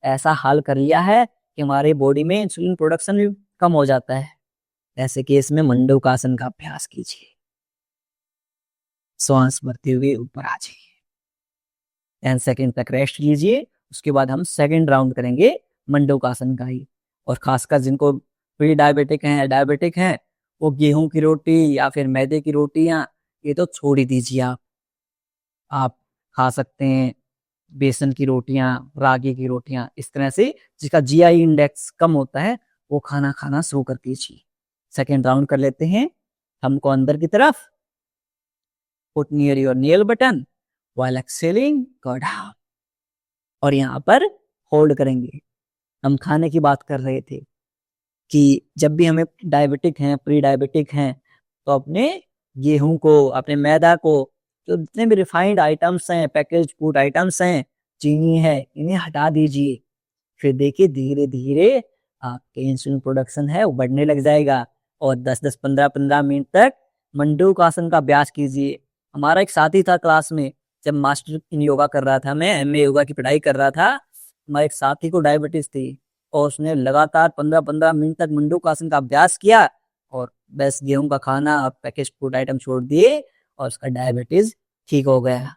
ऐसा हाल कर लिया है कि हमारी बॉडी में इंसुलिन प्रोडक्शन भी कम हो जाता है। ऐसे केस में मंडूक आसन का अभ्यास कीजिए। श्वास भरते हुए ऊपर आ जाइए, 10 सेकेंड तक रेस्ट लीजिए। उसके बाद हम सेकेंड राउंड करेंगे मंडूक आसन का ही। और खासकर जिनको प्री डायबिटिक हैं वो गेहूं की रोटी या फिर मैदे की रोटियां ये तो छोड़ ही दीजिए। आप खा सकते हैं बेसन की रोटियां, रागी की रोटियां, इस तरह से जिसका जीआई इंडेक्स कम होता है वो खाना खाना शुरू कर दीजिए। सेकेंड राउंड कर लेते हैं। हमको अंदर की तरफ, put near your nail button while excelling, go down. और यहाँ पर होल्ड करेंगे। हम खाने की बात कर रहे थे कि जब भी हमें डायबिटिक हैं, प्री डायबिटिक हैं, तो अपने गेहूं को, अपने मैदा को, जो जितने भी रिफाइंड आइटम्स हैं, पैकेज फूड आइटम्स हैं, चीनी है, इन्हें हटा दीजिए। फिर देखिए धीरे धीरे आपके इंसुलिन प्रोडक्शन है वो बढ़ने लग जाएगा। और 10-10 15-15 मिनट तक मंडूक आसन का अभ्यास कीजिए। हमारा एक साथी था क्लास में, जब मास्टर इन योगा कर रहा था, मैं एमए योगा की पढ़ाई कर रहा था, हमारे एक साथी को डायबिटीज थी और उसने लगातार 15-15 मिनट तक मंडूक आसन का अभ्यास किया और बस गेहूं का खाना, पैकेज फूड आइटम छोड़ दिए और उसका डायबिटीज ठीक हो गया।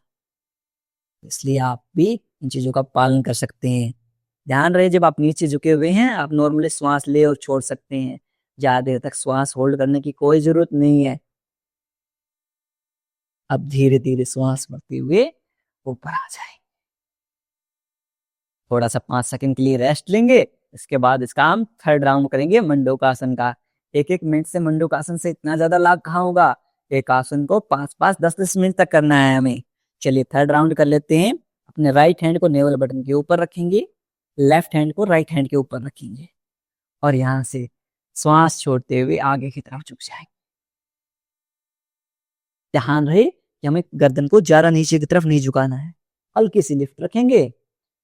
इसलिए आप भी इन चीजों का पालन कर सकते हैं। ध्यान रहे जब आप नीचे झुके हुए हैं आप नॉर्मली श्वास ले और छोड़ सकते हैं। ज्यादा देर तक श्वास होल्ड करने की कोई जरूरत नहीं है। अब धीरे धीरे श्वास भरते हुए ऊपर आ जाए। थोड़ा सा 5 सेकंड के लिए रेस्ट लेंगे। इसके बाद इसका हम थर्ड राउंड करेंगे मंडूक आसन का। 1-1 मिनट से मंडूक आसन से इतना ज्यादा लाभ कहाँ होगा। एक आसन को 5-5 10-10 मिनट तक करना है हमें। चलिए थर्ड राउंड कर लेते हैं। अपने राइट हैंड को नेवल बटन के ऊपर रखेंगे, लेफ्ट हैंड को राइट हैंड के ऊपर रखेंगे और यहां से श्वास छोड़ते हुए आगे की तरफ झुक जाएंगे। ध्यान रहे कि हमें गर्दन को ज्यादा नीचे की तरफ नहीं झुकाना है। हल्की सी लिफ्ट रखेंगे,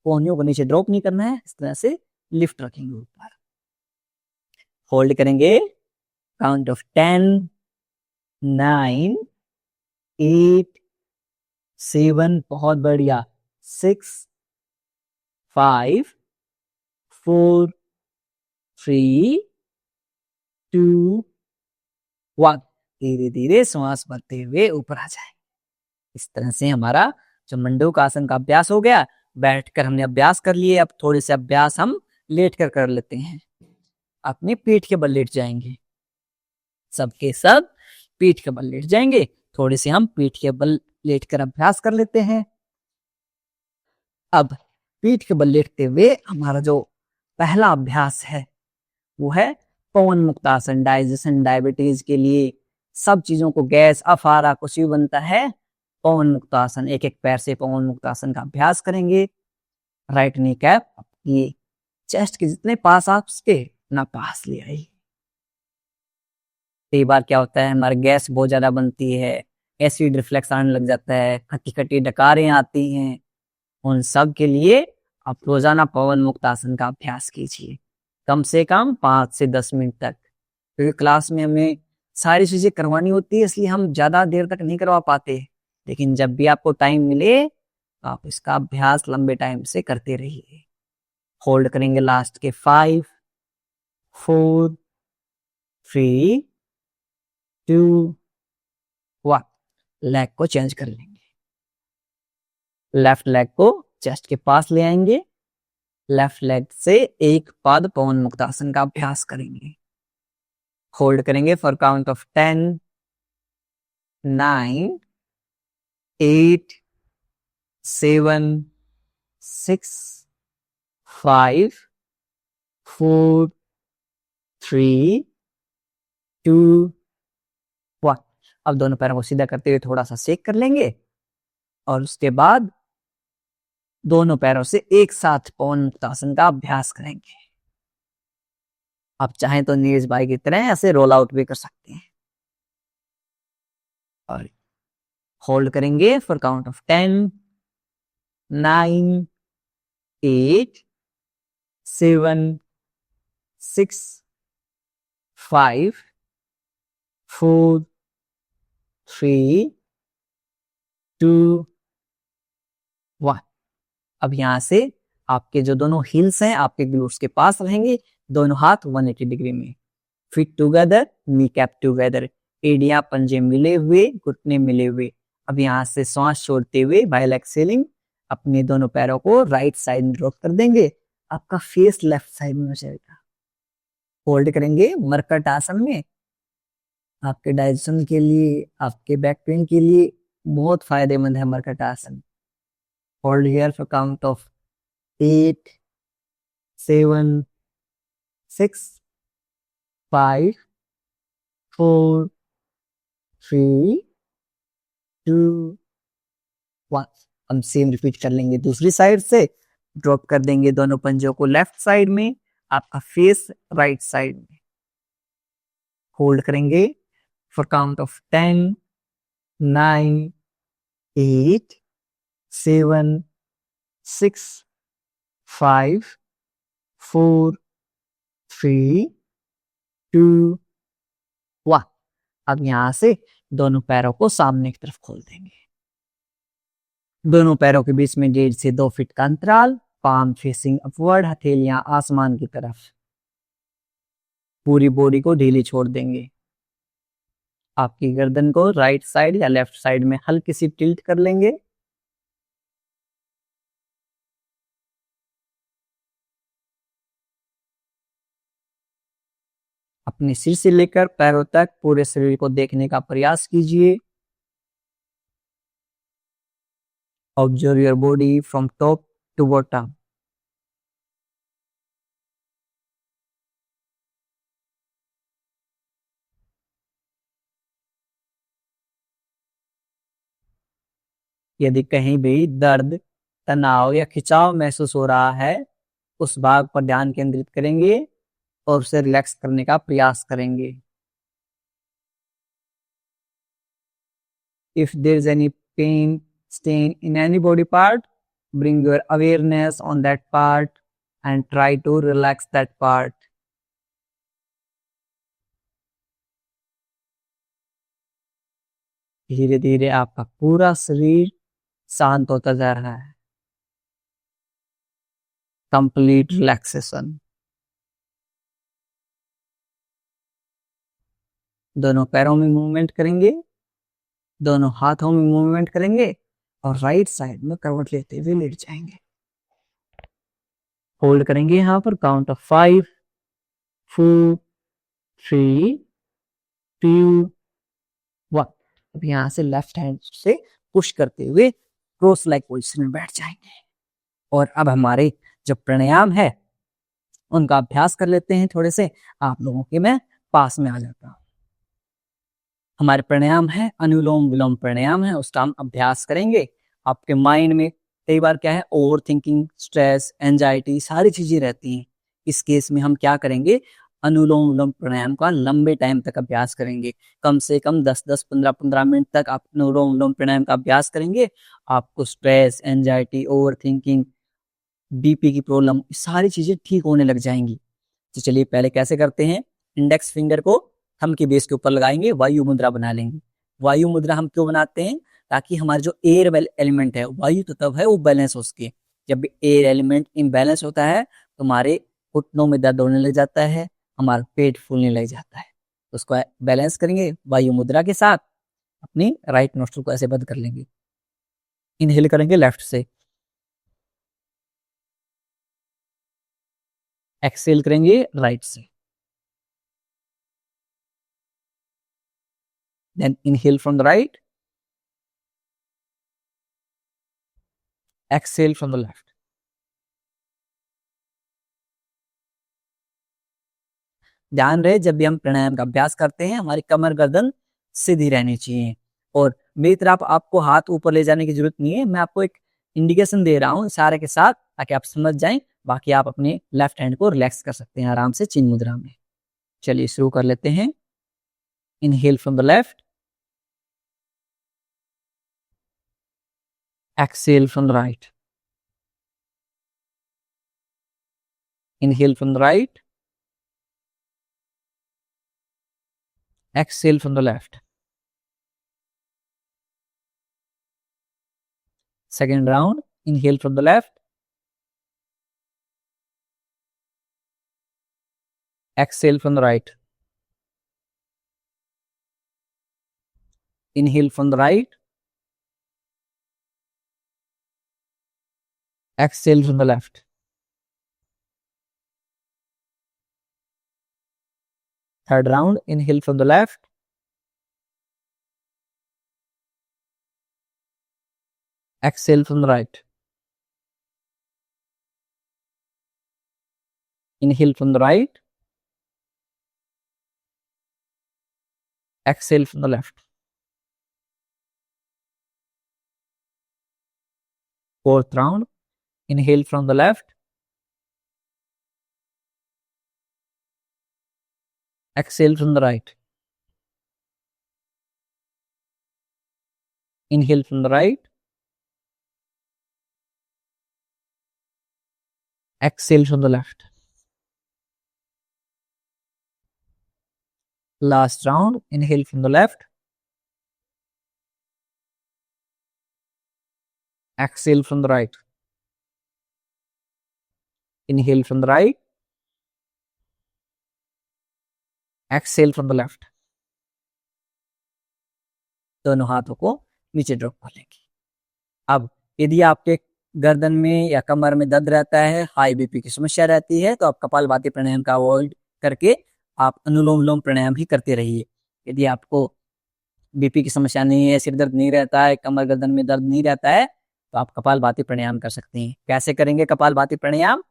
कोहनियों को नीचे ड्रॉप नहीं करना है, इस तरह से लिफ्ट रखेंगे ऊपर। होल्ड करेंगे, काउंट ऑफ 10 9 8 7, बहुत बढ़िया, 6 5 4 3 2 1। धीरे धीरे श्वास भरते हुए ऊपर आ जाए। इस तरह से हमारा जो मंडूक आसन का अभ्यास हो गया। बैठकर हमने अभ्यास कर लिए, अब थोड़े से अभ्यास हम लेटकर कर लेते हैं। अपनी पीठ के बल लेट जाएंगे, सबके सब पीठ के बल लेट जाएंगे। थोड़े से हम पीठ के बल लेटकर अभ्यास कर लेते हैं। अब पीठ के बल लेटते हुए हमारा जो पहला अभ्यास है वो है पवन मुक्त आसन। डाइजेशन, डायबिटीज के लिए, सब चीजों को, गैस अफारा कुछ भी बनता है पवन मुक्तासन, एक एक पैर से पवन मुक्तासन का अभ्यास करेंगे। राइट नी कैप आपकी चेस्ट के जितने पास आप उसके ना पास ले आइए। कई बार क्या होता है, हमारे गैस बहुत ज्यादा बनती है, एसिड रिफ्लेक्स आने लग जाता है, खट्टी खट्टी डकारें आती हैं। उन सब के लिए आप रोजाना पवन मुक्त आसन का अभ्यास कीजिए, कम से कम 5 से 10 मिनट तक। क्योंकि क्लास में हमें सारी चीजें करवानी होती है, इसलिए हम ज्यादा देर तक नहीं करवा पाते। लेकिन जब भी आपको टाइम मिले तो आप इसका अभ्यास लंबे टाइम से करते रहिए। होल्ड करेंगे लास्ट के 5 4 3 2 1। लेग को चेंज कर लेंगे, लेफ्ट लेग को चेस्ट के पास ले आएंगे, लेफ्ट लेग से एक पाद पवन मुक्तासन का अभ्यास करेंगे। होल्ड करेंगे फॉर काउंट ऑफ 10 9 8 7 6 5 4 3 2 1। अब दोनों पैरों को सीधा करते हुए थोड़ा सा शेक कर लेंगे और उसके बाद दोनों पैरों से एक साथ पवन मुक्तासन का अभ्यास करेंगे। आप चाहें तो नीरज भाई की तरह ऐसे रोल आउट भी कर सकते हैं। और होल्ड करेंगे फॉर काउंट ऑफ 10 9 8 7 6 5 4 3 2 1। अब यहां से आपके जो दोनों हील्स हैं आपके ग्लूट्स के पास रहेंगे, दोनों हाथ 180 डिग्री में, feet together, knee cap together, एडियां पंजे मिले हुए, घुटने मिले हुए। अब यहां से श्वास छोड़ते हुए व्हाइल एक्सेलिंग अपने दोनों पैरों को राइट साइड में ड्रॉप कर देंगे। आपका फेस लेफ्ट साइड में हो जाएगा। होल्ड करेंगे मरकट आसन में। आपके डाइजेशन के लिए, आपके बैक पेन के लिए बहुत फायदेमंद है मरकट आसन। Hold here for count of 8 7 6 5 4 3 2 1। हम सेम रिपीट कर लेंगे दूसरी साइड से। ड्रॉप कर देंगे दोनों पंजों को लेफ्ट साइड में, आपका फेस राइट साइड में। होल्ड करेंगे फॉर काउंट ऑफ 10 9 8 7 6 5 4 3 2 1। अब यहां से दोनों पैरों को सामने की तरफ खोल देंगे। दोनों पैरों के बीच में 1.5 से 2 फीट का अंतराल, पाम फेसिंग अपवर्ड, हथेलियां आसमान की तरफ। पूरी बॉडी को ढीली छोड़ देंगे। आपकी गर्दन को राइट साइड या लेफ्ट साइड में हल्की सी टिल्ट कर लेंगे। अपने सिर से लेकर पैरों तक पूरे शरीर को देखने का प्रयास कीजिए। Observe your body from top to bottom. यदि कहीं भी दर्द, तनाव या खिंचाव महसूस हो रहा है, उस भाग पर ध्यान केंद्रित करेंगे और उसे रिलैक्स करने का प्रयास करेंगे। If there is any pain, stain in any body part, bring your awareness on that part and try to relax that part. धीरे धीरे आपका पूरा शरीर शांत होता जा रहा है। Complete relaxation. दोनों पैरों में मूवमेंट करेंगे, दोनों हाथों में मूवमेंट करेंगे और राइट साइड में करवट लेते हुए लेट जाएंगे। होल्ड करेंगे यहां पर काउंट ऑफ 5 4 3 2 1। अब यहां से लेफ्ट हैंड से पुश करते हुए क्रॉस लाइक पोजीशन में बैठ जाएंगे। और अब हमारे जो प्राणायाम है उनका अभ्यास कर लेते हैं थोड़े से। आप लोगों के मैं पास में आ जाता हूं। हमारे प्राणायाम है, अनुलोम विलोम प्राणायाम है, उसका हम अभ्यास करेंगे। आपके माइंड में कई बार क्या है, ओवर थिंकिंग, स्ट्रेस, एंजाइटी सारी चीजें रहती हैं। इस केस में हम क्या करेंगे, अनुलोम विलोम प्राणायाम का लंबे टाइम तक अभ्यास करेंगे। कम से कम 10-10, 15-15 मिनट तक आप अनुलोम विलोम प्राणायाम का अभ्यास करेंगे। आपको stress, anxiety, over thinking, BP की प्रॉब्लम, सारी चीजें ठीक होने लग जाएंगी। तो चलिए पहले कैसे करते हैं। इंडेक्स फिंगर को थंब की बेस के ऊपर लगाएंगे, वायु मुद्रा बना लेंगे। वायु मुद्रा हम क्यों बनाते हैं, ताकि हमारे जो एयर एलिमेंट है, वायु तत्व है, वो बैलेंस हो सके। जब भी एयर एलिमेंट इम्बैलेंस होता है तो हमारे घुटनों में दर्द होने लग जाता है, हमारा पेट फूलने लग जाता है। तो उसको बैलेंस करेंगे वायु मुद्रा के साथ। अपनी राइट नोस्ट्रल को ऐसे बंद कर लेंगे। इनहेल करेंगे लेफ्ट से, एक्सेल करेंगे राइट से। Then inhale from the right, exhale from the left. ध्यान रहे, जब भी हम प्राणायाम का अभ्यास करते हैं हमारी कमर गर्दन सीधी रहनी चाहिए। और मेरी तरफ आपको हाथ ऊपर ले जाने की जरूरत नहीं है, मैं आपको एक इंडिकेशन दे रहा हूँ इशारे के साथ, ताकि आप समझ जाएं। बाकी आप अपने लेफ्ट हैंड को रिलैक्स कर सकते हैं आराम से चिन्ह मुद्रा में। चलिए शुरू कर लेते हैं। Inhale from the left, exhale from the right. Inhale from the right, exhale from the left. Second round, inhale from the left, exhale from the right. Inhale from the right, exhale from the left. Third round, inhale from the left, exhale from the right. Inhale from the right, exhale from the left. Fourth round, inhale from the left, exhale from the right. Inhale from the right, exhale from the left. Last round, inhale from the left, exhale from the right. Inhale from the right, exhale from the left. दोनों हाथों को नीचे drop कर लेंगे। अब यदि आपके गर्दन में या कमर में दर्द रहता है, हाई बीपी की समस्या रहती है, तो आप कपालभाति प्राणायाम का अवॉइड करके आप अनुलोम विलोम प्राणायाम ही करते रहिए। यदि आपको बीपी की समस्या नहीं है, सिर दर्द नहीं रहता है, कमर गर्दन में दर्द नहीं रहता है, तो आप कपालभाति प्राणायाम कर सकते हैं। कैसे करेंगे कपालभाति प्राणायाम,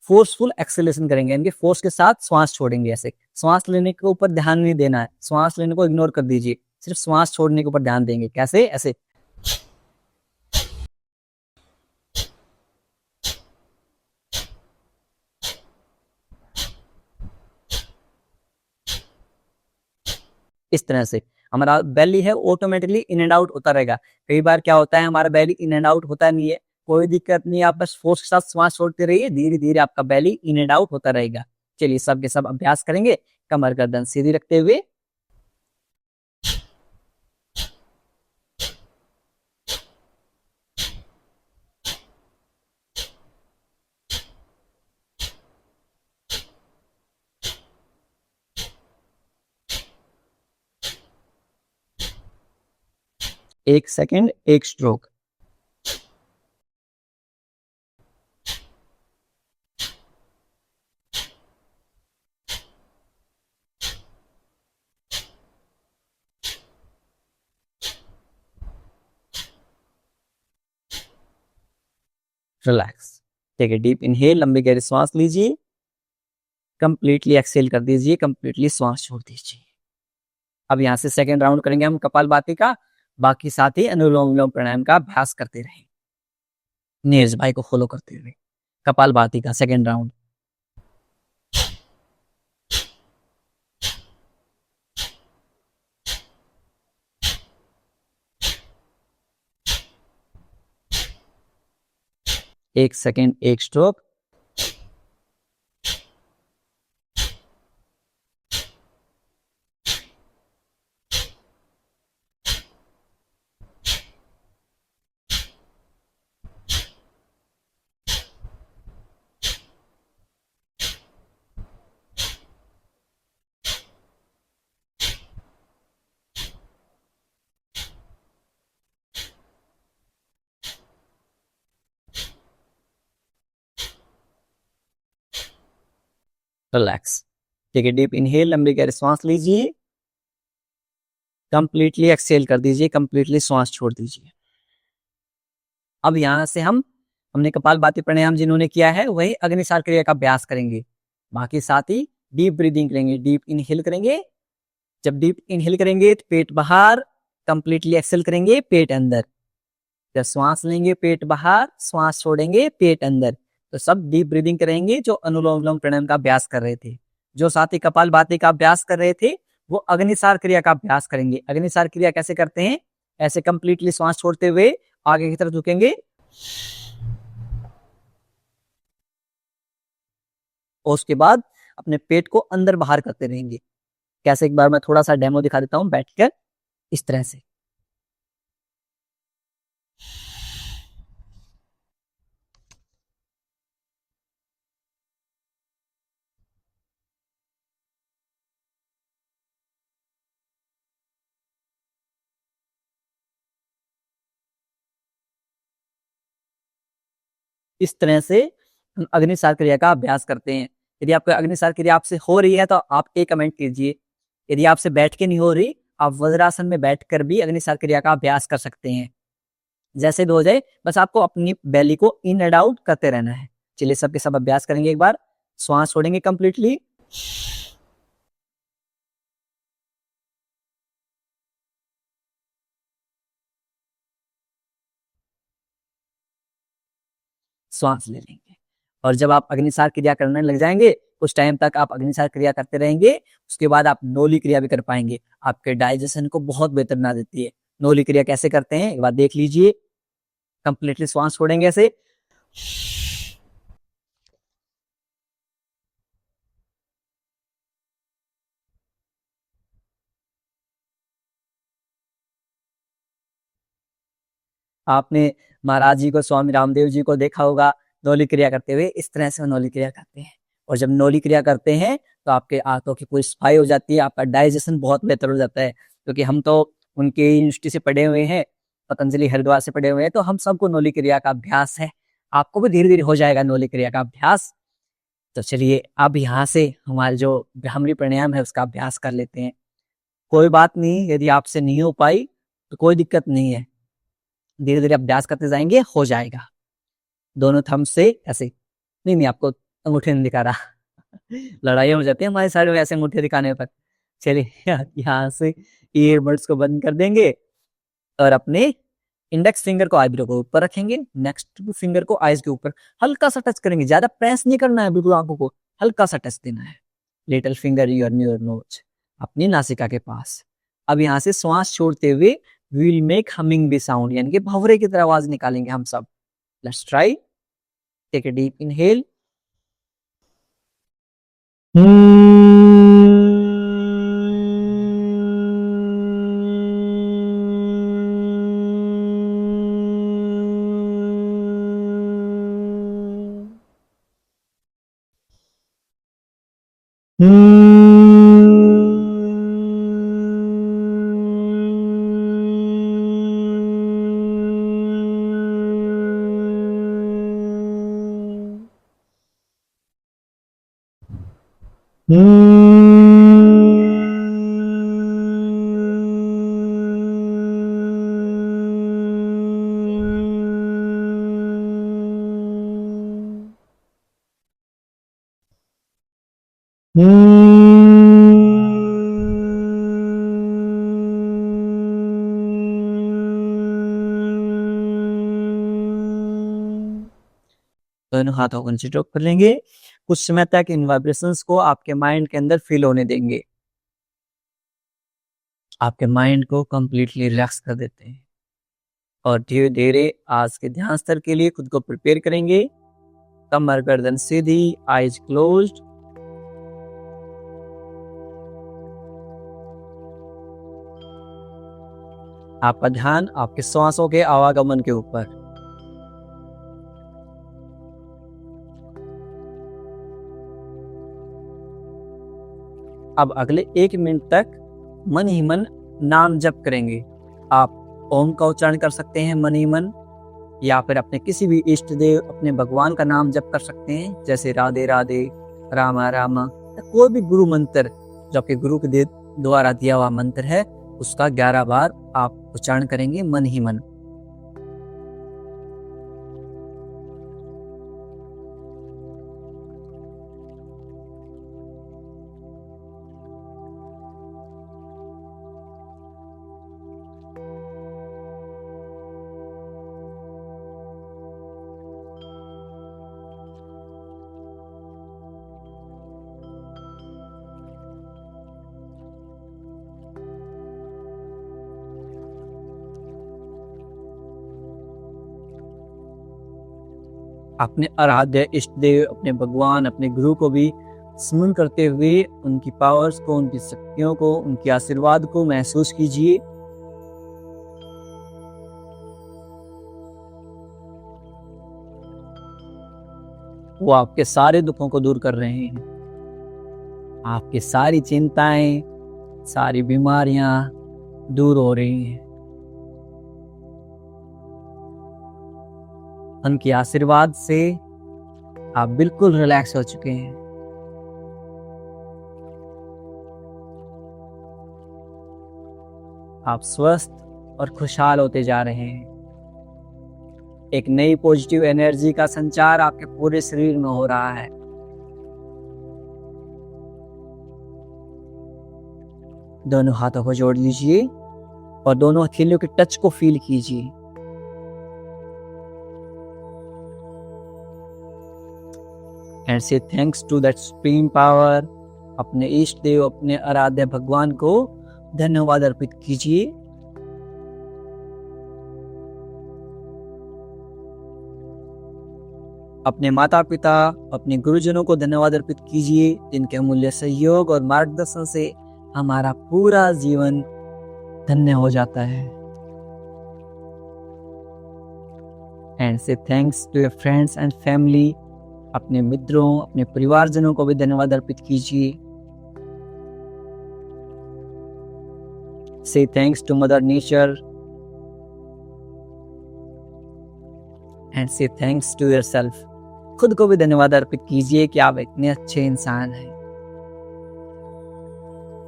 फोर्सफुल एक्सेलेशन करेंगे, यानी कि फोर्स के साथ श्वास छोड़ेंगे। ऐसे श्वास लेने के ऊपर ध्यान नहीं देना है, श्वास लेने को इग्नोर कर दीजिए, सिर्फ श्वास छोड़ने के ऊपर ध्यान देंगे। कैसे, ऐसे इस तरह से हमारा बेली है ऑटोमेटिकली इन एंड आउट होता रहेगा। कई बार क्या होता है, हमारा बेली इन एंड आउट होता नहीं है, कोई दिक्कत नहीं, आप बस फोर्स के साथ श्वास छोड़ते रहिए, धीरे धीरे आपका बेली इन एंड आउट होता रहेगा। चलिए सब के सब अभ्यास करेंगे, कमर गर्दन सीधी रखते हुए। एक सेकेंड, एक stroke. Relax, take a deep inhale, लंबी गहरी सांस लीजिए, कंप्लीटली एक्सेल कर दीजिए, कंप्लीटली सांस छोड़ दीजिए। अब यहाँ से सेकेंड राउंड करेंगे हम कपालभाति का, बाकी साथ ही अनुलोम विलोम प्राणायाम का अभ्यास करते रहें नीरज भाई को फॉलो करते हुए। कपालभाति का सेकेंड राउंड। एक सेकेंड, एक स्ट्रोक। रिलैक्स। ठीक है, डीप इनहेल, लंबी गहरी सांस लीजिए, कंप्लीटली एक्सहेल कर दीजिए, कंप्लीटली सांस छोड़ दीजिए। अब यहां से हमने कपालभाति प्राणायाम जिन्होंने किया है वही अग्निसार क्रिया का अभ्यास करेंगे, बाकी साथ ही डीप ब्रीदिंग करेंगे। डीप इनहेल करेंगे, जब डीप इनहेल करेंगे तो पेट बाहर, कंप्लीटली एक्सेल करेंगे पेट अंदर। जब श्वास लेंगे पेट बाहर, श्वास छोड़ेंगे पेट अंदर। तो सब डीप ब्रीदिंग करेंगे जो अनुलोम विलोम प्राणायाम का अभ्यास कर रहे थे। जो साथी कपालभाति का अभ्यास कर रहे थे वो अग्निसार क्रिया का अभ्यास करेंगे। अग्निसार क्रिया कैसे करते हैं? ऐसे कंप्लीटली श्वास छोड़ते हुए आगे की तरफ झुकेंगे और उसके बाद अपने पेट को अंदर बाहर करते रहेंगे। कैसे, एक बार मैं थोड़ा सा डेमो दिखा देता हूं बैठकर, इस तरह से। इस तरह से हम अग्निसार क्रिया का अभ्यास करते हैं। यदि आपको अग्निसार क्रिया आपसे हो रही है तो आप एक कमेंट कीजिए। यदि आपसे बैठ के नहीं हो रही, आप वज्रासन में बैठकर भी अग्निसार क्रिया का अभ्यास कर सकते हैं। जैसे भी हो जाए, बस आपको अपनी बैली को इन एंड आउट करते रहना है। चलिए सबके सब अभ्यास करेंगे एक बार। श्वास छोड़ेंगे कंप्लीटली, श्वास ले लेंगे, और जब आप अग्निसार क्रिया करने लग जाएंगे, कुछ टाइम तक आप अग्निसार क्रिया करते रहेंगे, उसके बाद आप नोली क्रिया भी कर पाएंगे। आपके डाइजेशन को बहुत बेहतर बना देती है। नोली क्रिया कैसे करते हैं एक बार देख लीजिए। कंप्लीटली श्वास छोड़ेंगे ऐसे, आपने महाराज जी को, स्वामी रामदेव जी को देखा होगा नौली क्रिया करते हुए। इस तरह से वो नौली क्रिया करते हैं। और जब नौली क्रिया करते हैं तो आपके आंतों की पूरी सफाई हो जाती है, आपका डाइजेशन बहुत बेहतर हो जाता है। क्योंकि हम तो उनके यूनिवर्सिटी से पढ़े हुए हैं, पतंजलि हरिद्वार से पढ़े हुए हैं, तो हम सबको नौली क्रिया का अभ्यास है। आपको भी धीरे धीरे हो जाएगा नौली क्रिया का अभ्यास। तो चलिए अब यहाँ से हमारे जो भ्रामरी प्राणायाम है उसका अभ्यास कर लेते हैं। कोई बात नहीं, यदि आपसे नहीं हो पाई तो कोई दिक्कत नहीं है, धीरे धीरे अभ्यास करते जाएंगे, हो जाएगा। दोनों थंब से ऐसे, नहीं नहीं आपको अंगूठे नहीं दिखा रहा लड़ाई हो जाती है हमारे साइड में ऐसे अंगूठे दिखाने पर। चलिए यहाँ से ईयरबड्स को बंद कर देंगे और अपने इंडेक्स फिंगर को आईब्रो को ऊपर रखेंगे, नेक्स्ट फिंगर को आईज के ऊपर हल्का सा टच करेंगे, ज्यादा प्रेस नहीं करना है, बिल्कुल आंखों को हल्का सा टच देना है। Little finger your near nose, अपनी नासिका के पास। अब यहाँ से श्वास छोड़ते हुए will make humming bee sound, यानी कि भंवरे की तरह आवाज निकालेंगे हम सब। Let's try. Take a deep inhale, दोनों हाथों को नीचे ड्रॉप कर लेंगे। कुछ समय तक इन वाइब्रेशंस को आपके माइंड के अंदर फील होने देंगे। आपके माइंड को कंप्लीटली रिलैक्स कर देते हैं और धीरे धीरे आज के ध्यान स्तर के लिए खुद को प्रिपेयर करेंगे। कमर गर्दन सीधी, आईज क्लोज्ड। आपका ध्यान आपके श्वासों के आवागमन के ऊपर। अब अगले 1 मिनट तक मन ही मन नाम जप करेंगे। आप ओम का उच्चारण कर सकते हैं मन ही मन, या फिर अपने किसी भी इष्ट देव, अपने भगवान का नाम जप कर सकते हैं, जैसे राधे राधे, रामा रामा, या कोई भी गुरु मंत्र जो आपके गुरु के द्वारा दिया हुआ मंत्र है उसका 11 बार आप उच्चारण करेंगे मन ही मन। अपने आराध्य इष्ट देव, अपने भगवान, अपने गुरु को भी स्मरण करते हुए उनकी पावर्स को, उनकी शक्तियों को, उनके आशीर्वाद को महसूस कीजिए। वो आपके सारे दुखों को दूर कर रहे हैं। आपकी सारी चिंताएं, सारी बीमारियां दूर हो रही हैं। उनके आशीर्वाद से आप बिल्कुल रिलैक्स हो चुके हैं। आप स्वस्थ और खुशहाल होते जा रहे हैं। एक नई पॉजिटिव एनर्जी का संचार आपके पूरे शरीर में हो रहा है। दोनों हाथों को जोड़ लीजिए और दोनों हथेलियों के टच को फील कीजिए। And say thanks to that supreme power. अपने इष्ट देव, अपने आराध्य भगवान को धन्यवाद अर्पित कीजिए। अपने माता पिता, अपने गुरुजनों को धन्यवाद अर्पित कीजिए, जिनके अमूल्य सहयोग और मार्गदर्शन से हमारा पूरा जीवन धन्य हो जाता है। And say thanks to your friends and family. अपने मित्रों, अपने परिवारजनों को भी धन्यवाद अर्पित कीजिए। Say thanks to mother nature and say thanks to yourself. खुद को भी धन्यवाद अर्पित कीजिए कि आप इतने अच्छे इंसान हैं।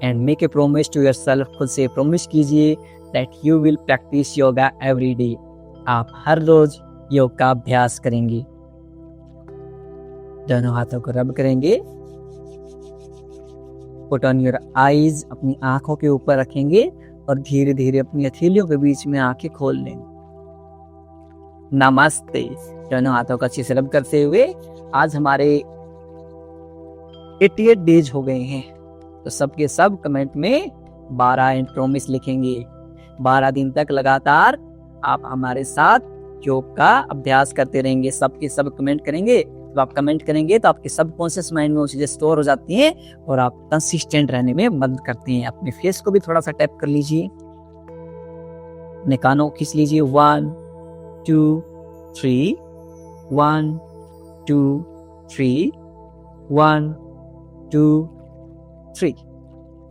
And make a promise to yourself. खुद से प्रॉमिस कीजिए that you will practice yoga every day. आप हर रोज योग का अभ्यास करेंगे। दोनों हाथों को रब करेंगे। Put on your eyes. अपनी आंखों के ऊपर रखेंगे और धीरे धीरे अपनी हथेलियों के बीच में आंखें खोल लेंगे। नमस्ते। दोनों हाथों का अच्छे से रब करते हुए आज हमारे 88 डेज हो गए हैं, तो सबके सब कमेंट में 12 एंड प्रॉमिस लिखेंगे। 12 दिन तक लगातार आप हमारे साथ योग का अभ्यास करते रहेंगे। सबके सब कमेंट करेंगे। तो आप कमेंट करेंगे तो आपके सबकॉन्शियस माइंड में वो चीजें स्टोर हो जाती हैं और आप कंसिस्टेंट रहने में मदद करती हैं। अपने फेस को भी थोड़ा सा टैप कर लीजिए, अपने कानों को खींच लीजिए। 1 2 3, 1 2 3, 1 2 3।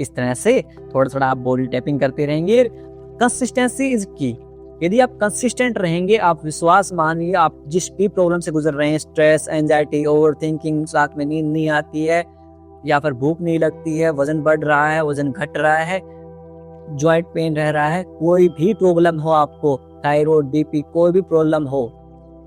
इस तरह से थोड़ा थोड़ा आप बॉडी टैपिंग करते रहेंगे। कंसिस्टेंसी इज की। यदि आप कंसिस्टेंट रहेंगे, आप विश्वास मानिए, आप जिस भी प्रॉब्लम से गुजर रहे हैं, स्ट्रेस, एंजाइटी, ओवरथिंकिंग, साथ में नींद नहीं आती है या फिर भूख नहीं लगती है, वजन बढ़ रहा है, वजन घट रहा है, जॉइंट पेन रह रहा है, कोई भी प्रॉब्लम हो आपको, थायराइड, बीपी, कोई भी प्रॉब्लम हो,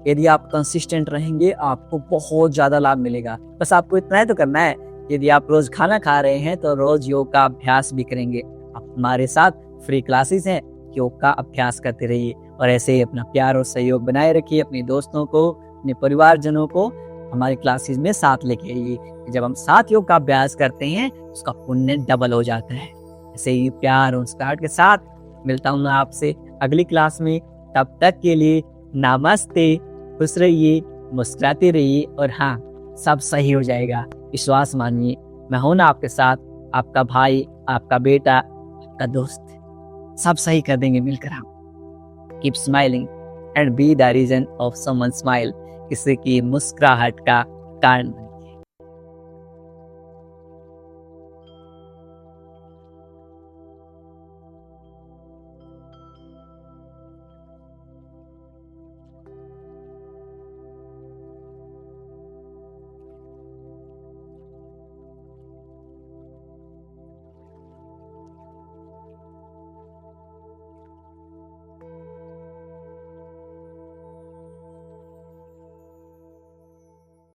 यदि आप कंसिस्टेंट रहेंगे आपको बहुत ज्यादा लाभ मिलेगा। बस आपको इतना ही तो करना है। यदि आप रोज खाना खा रहे हैं तो रोज योग का अभ्यास भी करेंगे। आप हमारे साथ फ्री क्लासेस हैं, योग का अभ्यास करते रहिए और ऐसे ही अपना प्यार और सहयोग बनाए रखिए। अपने दोस्तों को, अपने परिवारजनों को हमारी क्लासेस में साथ लेके आइए। जब हम साथ योग का अभ्यास करते हैं उसका पुण्य डबल हो जाता है। ऐसे ही प्यार और मुस्कुराहट के साथ मिलता हूँ मैं आपसे अगली क्लास में। तब तक के लिए नमस्ते। खुश रहिए, मुस्कुराते रहिए और हाँ, सब सही हो जाएगा। विश्वास मानिए, मैं हूं ना आपके साथ, आपका भाई, आपका बेटा, आपका दोस्त। सब सही कर देंगे मिलकर हम। Keep smiling and be the reason of someone smile. किसी की मुस्कुराहट का कारण